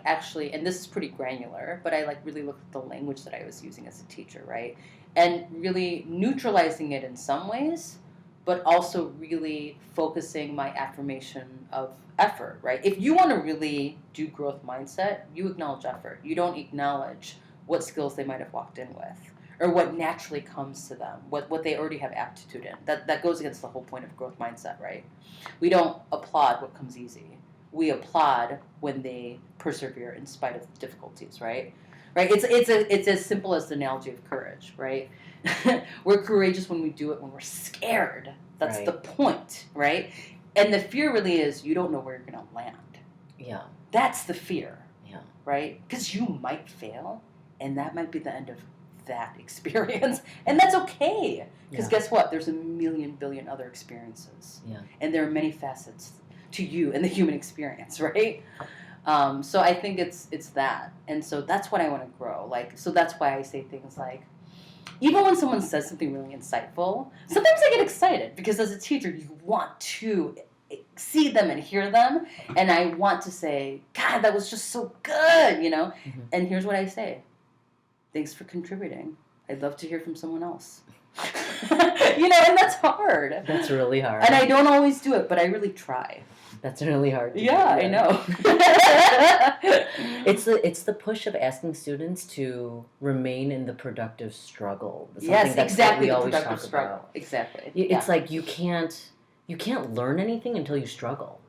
[SPEAKER 1] actually, and this is pretty granular, but I, really looked at the language that I was using as a teacher, right? And really neutralizing it in some ways, but also really focusing my affirmation of effort, right? If you want to really do growth mindset, you acknowledge effort. You don't acknowledge what skills they might have walked in with or what naturally comes to them, what they already have aptitude in. That goes against the whole point of growth mindset, right? We don't applaud what comes easy. We applaud when they persevere in spite of difficulties, right? Right? It's as simple as the analogy of courage, right? We're courageous when we do it when we're scared. That's the point, right? And the fear really is you don't know where you're going to land.
[SPEAKER 2] Yeah.
[SPEAKER 1] That's the fear.
[SPEAKER 2] Yeah.
[SPEAKER 1] Right? Because you might fail, and that might be the end of that experience. And that's okay. Because guess what? There's a million billion other experiences.
[SPEAKER 2] Yeah.
[SPEAKER 1] And there are many facets to you and the human experience, right? So I think it's that. And so that's what I want to grow. So that's why I say things like, even when someone says something really insightful, sometimes I get excited because as a teacher, you want to see them and hear them. And I want to say, God, that was just so good, Mm-hmm. And here's what I say. Thanks for contributing. I'd love to hear from someone else. And that's hard.
[SPEAKER 2] That's really hard.
[SPEAKER 1] And I don't always do it, but I really try.
[SPEAKER 2] That's really hard to do.
[SPEAKER 1] I know.
[SPEAKER 2] It's the push of asking students to remain in the productive struggle.
[SPEAKER 1] Yes, exactly.
[SPEAKER 2] We always
[SPEAKER 1] productive
[SPEAKER 2] talk
[SPEAKER 1] struggle.
[SPEAKER 2] About.
[SPEAKER 1] Exactly.
[SPEAKER 2] It's like you can't learn anything until you struggle.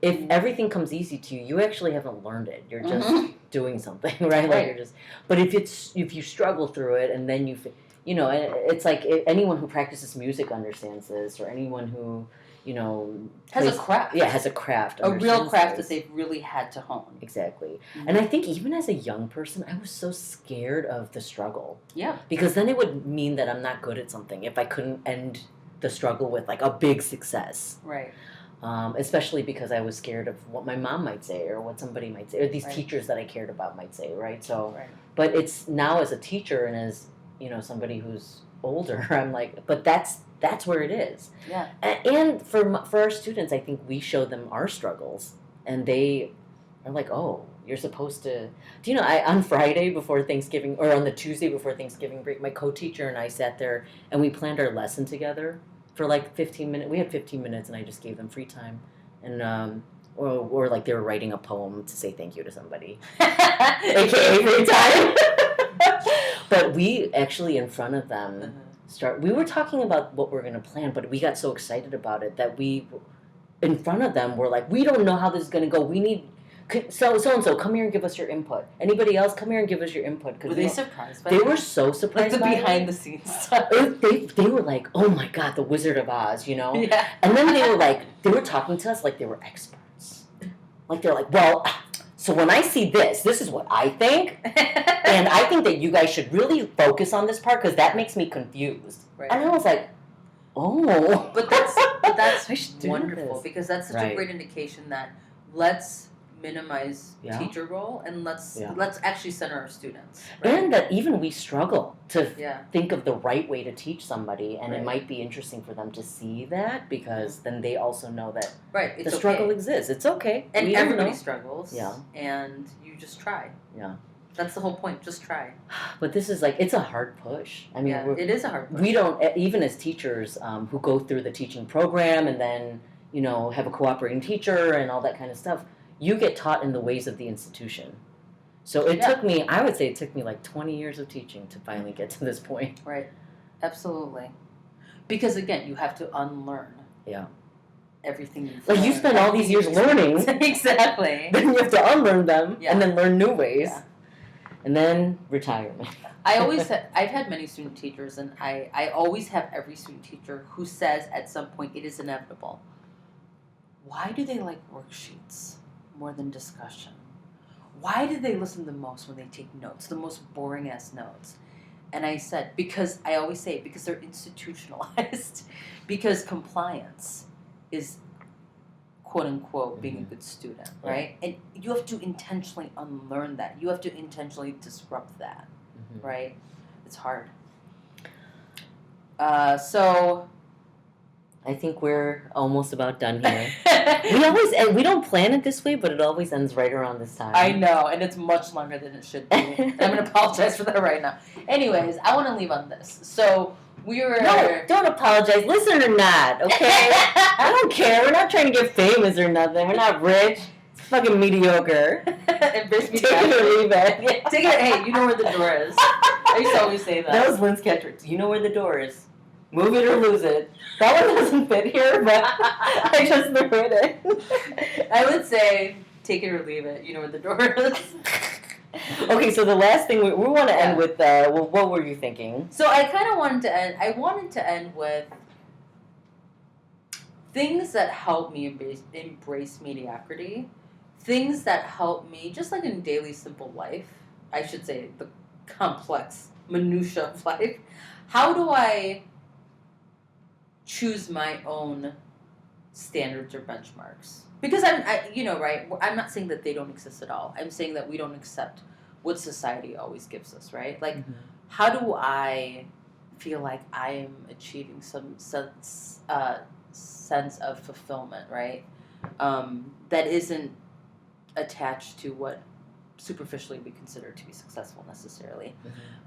[SPEAKER 2] If everything comes easy to you, you actually haven't learned it. You're just doing something, right? Like you're just. But if you struggle through it and then it's like anyone who practices music understands this, or anyone who
[SPEAKER 1] has a craft.
[SPEAKER 2] Yeah, has a craft.
[SPEAKER 1] A real craft that they've really had to hone.
[SPEAKER 2] Exactly. Mm-hmm. And I think even as a young person, I was so scared of the struggle.
[SPEAKER 1] Yeah.
[SPEAKER 2] Because then it would mean that I'm not good at something if I couldn't end the struggle with like a big success.
[SPEAKER 1] Right.
[SPEAKER 2] Especially because I was scared of what my mom might say or what somebody might say or these teachers that I cared about might say, right? So, but it's now as a teacher and as, somebody who's older, I'm like, but that's where it is.
[SPEAKER 1] Yeah.
[SPEAKER 2] And for our students, I think we show them our struggles, and they are like, oh, you're supposed to. Do you know? On Friday before Thanksgiving, or on the Tuesday before Thanksgiving break, my co-teacher and I sat there and we planned our lesson together for like 15 minutes. We had 15 minutes, and I just gave them free time, and or like they were writing a poem to say thank you to somebody, aka free time. But we actually in front of them we were talking about what we're gonna plan, but we got so excited about it that we in front of them were like, we don't know how this is gonna go. We need so and so come here and give us your input. Anybody else, come here and give us your input.
[SPEAKER 1] Were they surprised by
[SPEAKER 2] They
[SPEAKER 1] that?
[SPEAKER 2] were so surprised
[SPEAKER 1] Like the
[SPEAKER 2] by
[SPEAKER 1] behind
[SPEAKER 2] it.
[SPEAKER 1] the scenes stuff.
[SPEAKER 2] They were like, oh my God, the Wizard of Oz, you know?
[SPEAKER 1] Yeah.
[SPEAKER 2] And then they were talking to us like they were experts. Like they're like, well, so when I see this is what I think. And I think that you guys should really focus on this part because that makes me confused.
[SPEAKER 1] Right.
[SPEAKER 2] And I was like, oh.
[SPEAKER 1] But that's
[SPEAKER 2] I should do
[SPEAKER 1] wonderful
[SPEAKER 2] this.
[SPEAKER 1] because that's such a great indication that let's minimize teacher role and let's actually center our students. Right?
[SPEAKER 2] And that even we struggle to
[SPEAKER 1] Yeah.
[SPEAKER 2] think of the right way to teach somebody, and
[SPEAKER 1] Right.
[SPEAKER 2] it might be interesting for them to see that because then they also know that
[SPEAKER 1] It's
[SPEAKER 2] the struggle
[SPEAKER 1] okay.
[SPEAKER 2] exists. It's okay.
[SPEAKER 1] And
[SPEAKER 2] We all
[SPEAKER 1] everybody
[SPEAKER 2] know.
[SPEAKER 1] struggles.
[SPEAKER 2] Yeah.
[SPEAKER 1] And you just try.
[SPEAKER 2] Yeah.
[SPEAKER 1] That's the whole point. Just try.
[SPEAKER 2] But this is like, it's a hard push. I mean,
[SPEAKER 1] Yeah, it is a hard push.
[SPEAKER 2] we don't, even as teachers who go through the teaching program and then, you know, have a cooperating teacher and all that kind of stuff, you get taught in the ways of the institution. So it took me, I would say it took me like 20 years of teaching to finally get to this point.
[SPEAKER 1] Right. Absolutely. Because again, you have to unlearn.
[SPEAKER 2] Yeah.
[SPEAKER 1] Everything you've
[SPEAKER 2] Like you
[SPEAKER 1] learned.
[SPEAKER 2] spend all these years learning.
[SPEAKER 1] Exactly.
[SPEAKER 2] Then you have to unlearn them
[SPEAKER 1] Yeah.
[SPEAKER 2] and then learn new ways.
[SPEAKER 1] Yeah.
[SPEAKER 2] And then retirement.
[SPEAKER 1] I've had many student teachers, and I always have every student teacher who says at some point it is inevitable. Why do they like worksheets more than discussion? Why do they listen the most when they take notes, the most boring ass notes? And I said, because I always say, because they're institutionalized, because compliance is quote unquote being a good student, right? And you have to intentionally unlearn that. You have to intentionally disrupt that, right? It's hard. So
[SPEAKER 2] I think we're almost about done here. We don't plan it this way, but it always ends right around this time.
[SPEAKER 1] I know, and it's much longer than it should be. I'm going to apologize for that right now. Anyways, I want to leave on this. So we were...
[SPEAKER 2] No, don't apologize. Listen or not, okay? I don't care. We're not trying to get famous or nothing. We're not rich. It's fucking mediocre.
[SPEAKER 1] Embrace me.
[SPEAKER 2] Take it or leave it.
[SPEAKER 1] Yeah, take it. Hey, you know where the door is. I used to always say that.
[SPEAKER 2] That was Lynn's catchphrase. You know where the door is. Move it or lose it. That one doesn't fit here, but I just threw it in.
[SPEAKER 1] I would say, take it or leave it. You know where the door is.
[SPEAKER 2] Okay, so the last thing we want to end with, well, what were you thinking?
[SPEAKER 1] So I kind of wanted to end, I wanted to end with things that help me embrace mediocrity, things that help me, just like in daily simple life, I should say the complex minutia of life, how do I choose my own standards or benchmarks? Because I'm not saying that they don't exist at all. I'm saying that we don't accept what society always gives us, right? Like, how do I feel like I am achieving some sense of fulfillment, right? That isn't attached to what superficially we consider to be successful necessarily.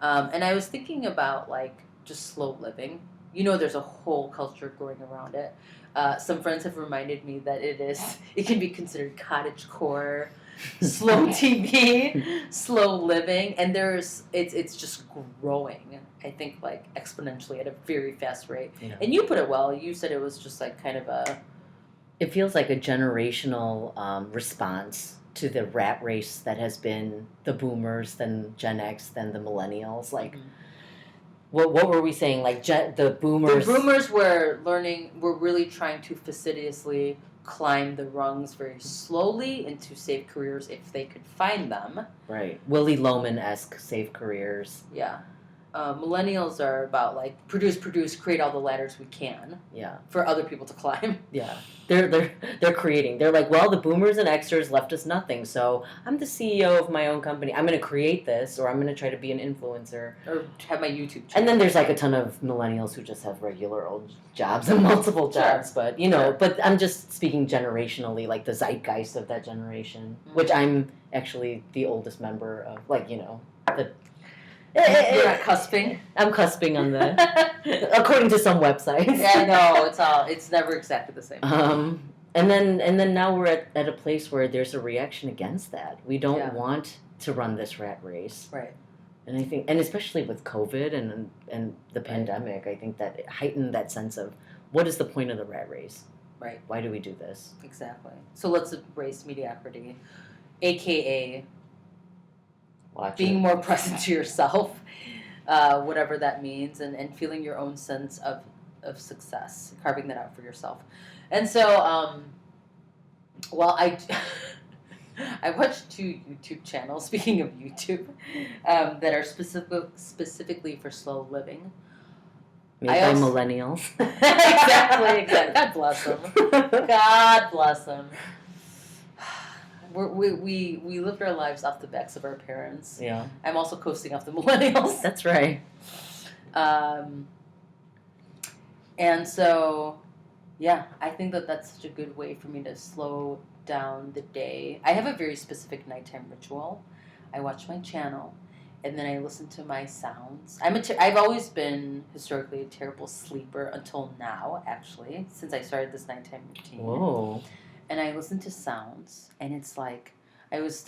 [SPEAKER 1] And I was thinking about like just slow living. You know, there's a whole culture going around it. Some friends have reminded me that it can be considered cottagecore, slow TV, slow living, and it's just growing. I think like exponentially at a very fast rate. Yeah. And you put it well. You said it was just like kind of a.
[SPEAKER 2] It feels like a generational response to the rat race that has been the boomers, then Gen X, then the millennials. Like. What were we saying? Like the boomers.
[SPEAKER 1] The boomers were really trying to fastidiously climb the rungs very slowly into safe careers if they could find them.
[SPEAKER 2] Right. Willy Loman-esque safe careers.
[SPEAKER 1] Yeah. Millennials are about like produce, create all the ladders we can.
[SPEAKER 2] Yeah.
[SPEAKER 1] For other people to climb.
[SPEAKER 2] Yeah. They're creating. They're like, well, the boomers and Xers left us nothing, so I'm the CEO of my own company. I'm going to create this, or I'm going to try to be an influencer,
[SPEAKER 1] or have my YouTube channel.
[SPEAKER 2] And then there's like a ton of millennials who just have regular old jobs and multiple jobs. Sure. But but I'm just speaking generationally, like the zeitgeist of that generation, which I'm actually the oldest member of. Like the.
[SPEAKER 1] You're not cusping?
[SPEAKER 2] I'm cusping on the, according to some websites.
[SPEAKER 1] Yeah, no, it's never exactly the same.
[SPEAKER 2] And then now we're at a place where there's a reaction against that. We don't want to run this rat race.
[SPEAKER 1] Right.
[SPEAKER 2] And I think, and especially with COVID and the pandemic, I think that it heightened that sense of what is the point of the rat race?
[SPEAKER 1] Right.
[SPEAKER 2] Why do we do this?
[SPEAKER 1] Exactly. So let's embrace mediocrity, aka being more present to yourself, whatever that means, and feeling your own sense of success, carving that out for yourself. And so, well, I watched 2 YouTube channels, speaking of YouTube, that are specifically for slow living.
[SPEAKER 2] Made by millennials.
[SPEAKER 1] Exactly. God bless them. God bless them. We lived our lives off the backs of our parents.
[SPEAKER 2] Yeah.
[SPEAKER 1] I'm also coasting off the millennials.
[SPEAKER 2] That's right.
[SPEAKER 1] And so, yeah, I think that's such a good way for me to slow down the day. I have a very specific nighttime ritual. I watch my channel, and then I listen to my sounds. I've always been historically a terrible sleeper until now, actually, since I started this nighttime routine.
[SPEAKER 2] Whoa.
[SPEAKER 1] And I listen to sounds, and it's like I was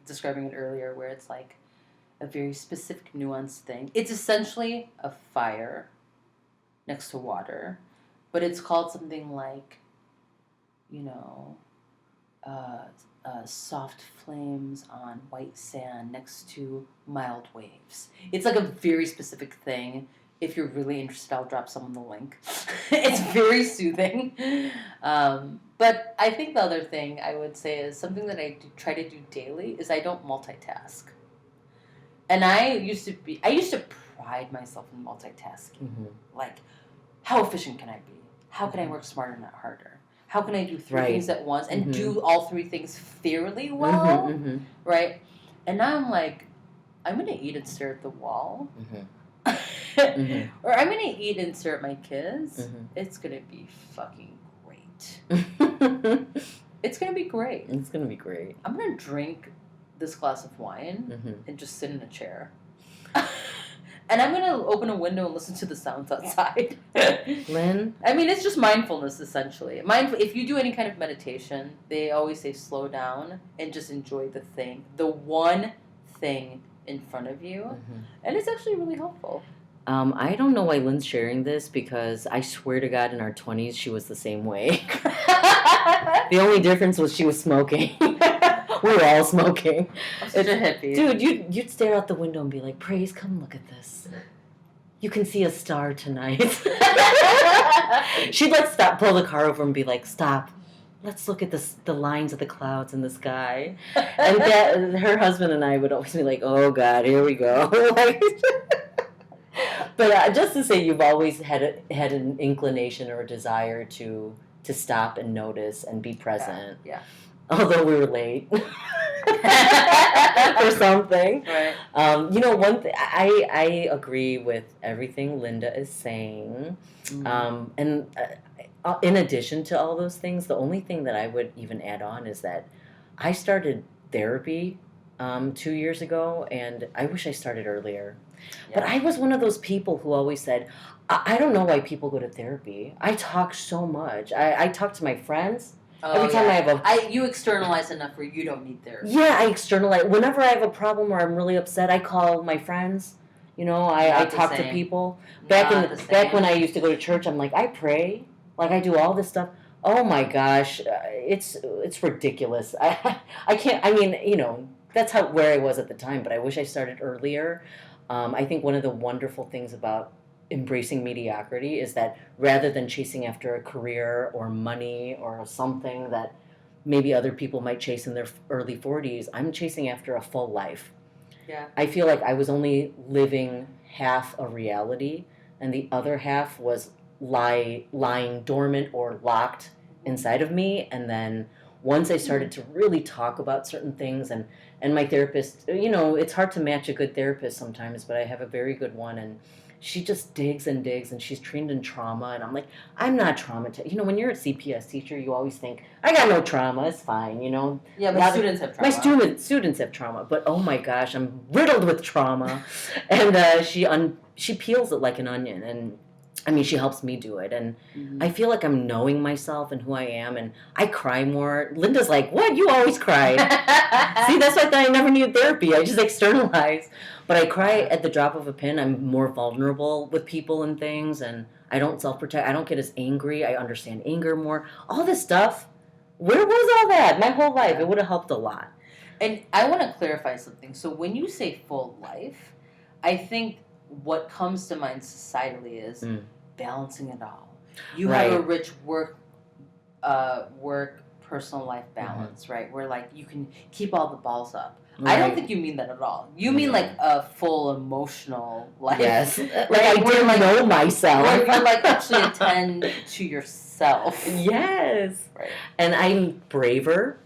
[SPEAKER 1] describing it earlier, where it's like a very specific, nuanced thing. It's essentially a fire next to water, but it's called something like, soft flames on white sand next to mild waves. It's like a very specific thing. If you're really interested, I'll drop someone the link. It's very soothing. But I think the other thing I would say is something that I try to do daily is I don't multitask. And I used to pride myself in multitasking.
[SPEAKER 2] Mm-hmm.
[SPEAKER 1] Like, how efficient can I be? How can I work smarter, not harder? How can I do 3 things at once and do all 3 things fairly well? Right? And now I'm like, I'm going to eat and stare at the wall. Or I'm going to eat and stare at my kids. It's going to be fucking great. It's going to be great.
[SPEAKER 2] It's going to be great.
[SPEAKER 1] I'm going to drink this glass of wine and just sit in a chair. And I'm going to open a window and listen to the sounds outside.
[SPEAKER 2] Lynn?
[SPEAKER 1] I mean, it's just mindfulness, essentially. If you do any kind of meditation, they always say slow down and just enjoy the one thing in front of you. And it's actually really helpful.
[SPEAKER 2] I don't know why Lynn's sharing this, because I swear to God, in our 20s, she was the same way. The only difference was she was smoking. We were all smoking.
[SPEAKER 1] I'm such a hippie.
[SPEAKER 2] Dude, you'd stare out the window and be like, Praise, come look at this. You can see a star tonight. She'd pull the car over and be like, stop. Let's look at the lines of the clouds in the sky. And her husband and I would always be like, oh, God, here we go. But just to say, you've always had an inclination or a desire to stop and notice and be present.
[SPEAKER 1] Yeah.
[SPEAKER 2] Although we were late for something.
[SPEAKER 1] Right.
[SPEAKER 2] One thing, I agree with everything Linda is saying. And in addition to all those things, the only thing that I would even add on is that I started therapy 2 years ago, and I wish I started earlier. Yeah. But I was one of those people who always said, I don't know why people go to therapy. I talk so much. I talk to my friends. Every time I have
[SPEAKER 1] you externalize enough where you don't need therapy.
[SPEAKER 2] Yeah, I externalize. Whenever I have a problem or I'm really upset, I call my friends. I talk to people. Back when I used to go to church, I'm like, I pray. Like, I do all this stuff. Oh my gosh, it's ridiculous. I can't. I mean, that's where I was at the time. But I wish I started earlier. I think one of the wonderful things about embracing mediocrity is that rather than chasing after a career or money or something that maybe other people might chase in their early 40s, I'm chasing after a full life.
[SPEAKER 1] Yeah.
[SPEAKER 2] I feel like I was only living half a reality, and the other half was lying dormant or locked inside of me. And then once I started to really talk about certain things, and my therapist, it's hard to match a good therapist sometimes, but I have a very good one, and she just digs and digs, and she's trained in trauma, and I'm like, I'm not traumatized. When you're a CPS teacher, you always think, I got no trauma, it's fine,
[SPEAKER 1] Yeah, but students have trauma.
[SPEAKER 2] My students have trauma, but oh my gosh, I'm riddled with trauma. And she peels it like an onion, and I mean, she helps me do it, and
[SPEAKER 1] Mhm.
[SPEAKER 2] I feel like I'm knowing myself and who I am, and I cry more. Linda's like, "What? You always cried." See, that's why I thought I never needed therapy. I just externalize. But I cry at the drop of a pin. I'm more vulnerable with people and things, and I don't self-protect. I don't get as angry. I understand anger more. All this stuff. Where was all that? My whole life.
[SPEAKER 1] Yeah.
[SPEAKER 2] It would have helped a lot.
[SPEAKER 1] And I want to clarify something. So when you say full life, I think what comes to mind societally is balancing it all. You have a rich work personal life balance, right? Where like you can keep all the balls up.
[SPEAKER 2] Right.
[SPEAKER 1] I don't think you mean that at all. You mean like a full emotional life.
[SPEAKER 2] Yes.
[SPEAKER 1] Like
[SPEAKER 2] I didn't know myself.
[SPEAKER 1] Where you like actually attend to yourself.
[SPEAKER 2] Yes.
[SPEAKER 1] Right.
[SPEAKER 2] And I'm braver.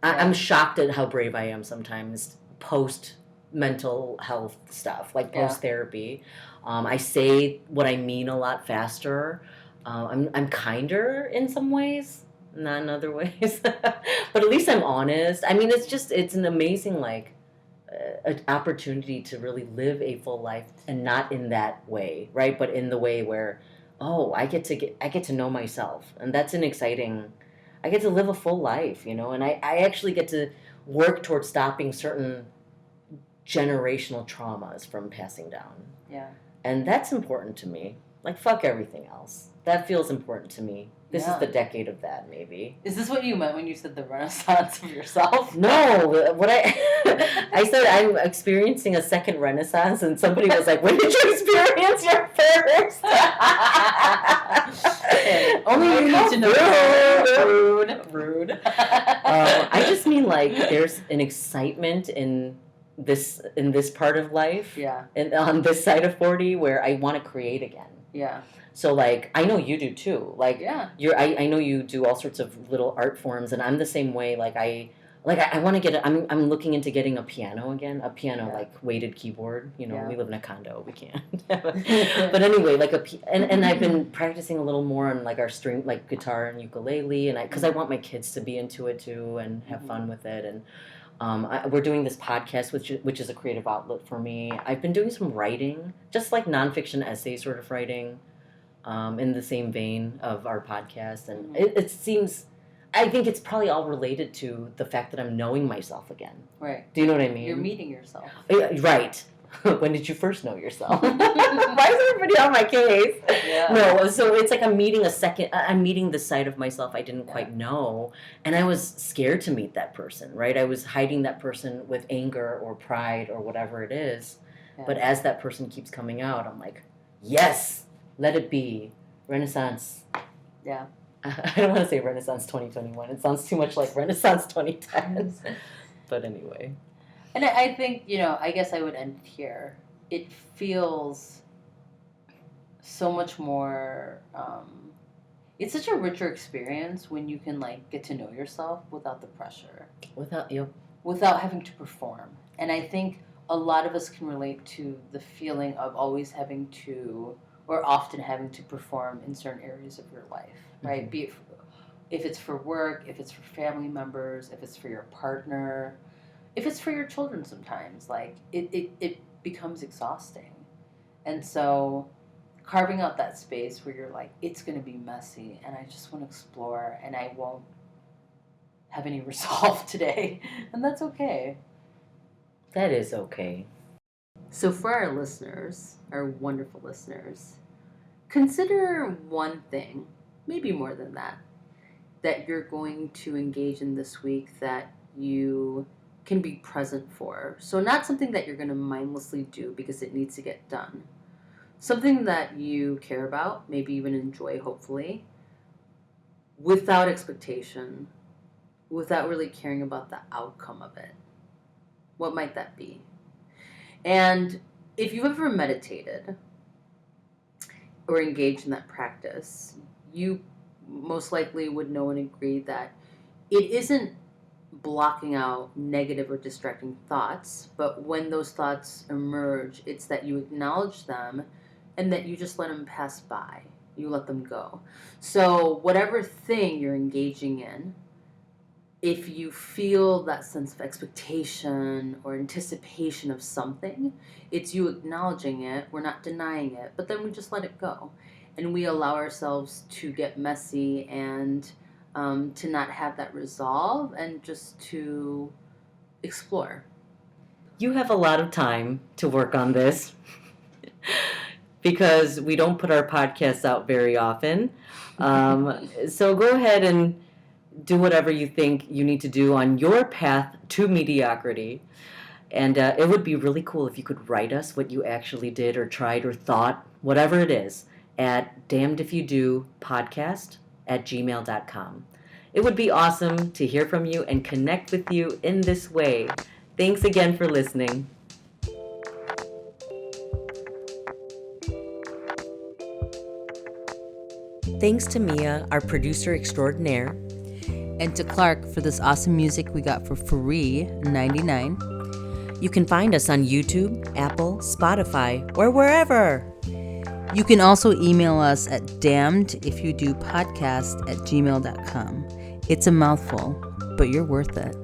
[SPEAKER 1] Yeah.
[SPEAKER 2] I'm shocked at how brave I am sometimes post mental health stuff, like post therapy. I say what I mean a lot faster. I'm kinder in some ways, not in other ways. But at least I'm honest. I mean, it's an amazing an opportunity to really live a full life, and not in that way, right? But in the way where, I get to know myself, and that's an exciting. I get to live a full life, and I actually get to work towards stopping certain generational traumas from passing down.
[SPEAKER 1] Yeah.
[SPEAKER 2] And that's important to me. Like, fuck everything else. That feels important to me. This is the decade of that, maybe.
[SPEAKER 1] Is this what you meant when you said the renaissance of yourself?
[SPEAKER 2] No, what I said I'm experiencing a second renaissance, and somebody was like, "When did you experience your first?"
[SPEAKER 1] Only you need to know. Rude.
[SPEAKER 2] I just mean like there's an excitement in this part of life, and on this side of 40 where I want to create again.
[SPEAKER 1] Yeah.
[SPEAKER 2] So, like, I know you do, too. Like, I know you do all sorts of little art forms, and I'm the same way. Like, I want to get I'm looking into getting a piano again. A piano, like, weighted keyboard. We live in a condo. We can't. But anyway, like, and I've been practicing a little more on, like, our string, like, guitar and ukulele, and because I want my kids to be into it, too, and have fun with it, and we're doing this podcast, which is a creative outlet for me. I've been doing some writing, just like nonfiction essay sort of writing, in the same vein of our podcast. And it seems, I think it's probably all related to the fact that I'm knowing myself again.
[SPEAKER 1] Right.
[SPEAKER 2] Do you know what I mean?
[SPEAKER 1] You're meeting yourself.
[SPEAKER 2] Right. When did you first know yourself? Why is everybody on my case?
[SPEAKER 1] Yeah.
[SPEAKER 2] No, so it's like I'm meeting the side of myself I didn't quite know, and I was scared to meet that person, right? I was hiding that person with anger or pride or whatever it is. Yeah. But as that person keeps coming out, I'm like, yes, let it be. Renaissance.
[SPEAKER 1] Yeah.
[SPEAKER 2] I don't want to say Renaissance 2021. It sounds too much like Renaissance 2010. But anyway.
[SPEAKER 1] And I think, I guess I would end here. It feels so much more, it's such a richer experience when you can, like, get to know yourself without the pressure. Without having to perform. And I think a lot of us can relate to the feeling of always having to, or often having to perform in certain areas of your life, right? Be it if it's for work, if it's for family members, if it's for your partner, if it's for your children sometimes, like, it becomes exhausting. And so carving out that space where you're like, it's going to be messy, and I just want to explore, and I won't have any resolve today. And that's okay.
[SPEAKER 2] That is okay.
[SPEAKER 1] So for our listeners, our wonderful listeners, consider one thing, maybe more than that you're going to engage in this week that you can be present for. So not something that you're going to mindlessly do because it needs to get done. Something that you care about, maybe even enjoy, hopefully, without expectation, without really caring about the outcome of it. What might that be? And if you've ever meditated or engaged in that practice, you most likely would know and agree that it isn't blocking out negative or distracting thoughts, but when those thoughts emerge, it's that you acknowledge them and that you just let them pass by. You let them go. So whatever thing you're engaging in, if you feel that sense of expectation or anticipation of something, it's you acknowledging it. We're not denying it, but then we just let it go. and we allow ourselves to get messy and to not have that resolve and just to explore.
[SPEAKER 2] You have a lot of time to work on this because we don't put our podcasts out very often. So go ahead and do whatever you think you need to do on your path to mediocrity. And it would be really cool if you could write us what you actually did or tried or thought, whatever it is, at damnedifyoudopodcast@gmail.com. It would be awesome to hear from you and connect with you in this way. Thanks again for listening. Thanks to Mia, our producer extraordinaire.
[SPEAKER 1] And to Clark for this awesome music we got for free, $99.
[SPEAKER 2] You can find us on YouTube, Apple, Spotify, or wherever.
[SPEAKER 1] You can also email us at damnedifyoudopodcast@gmail.com. It's a mouthful, but you're worth it.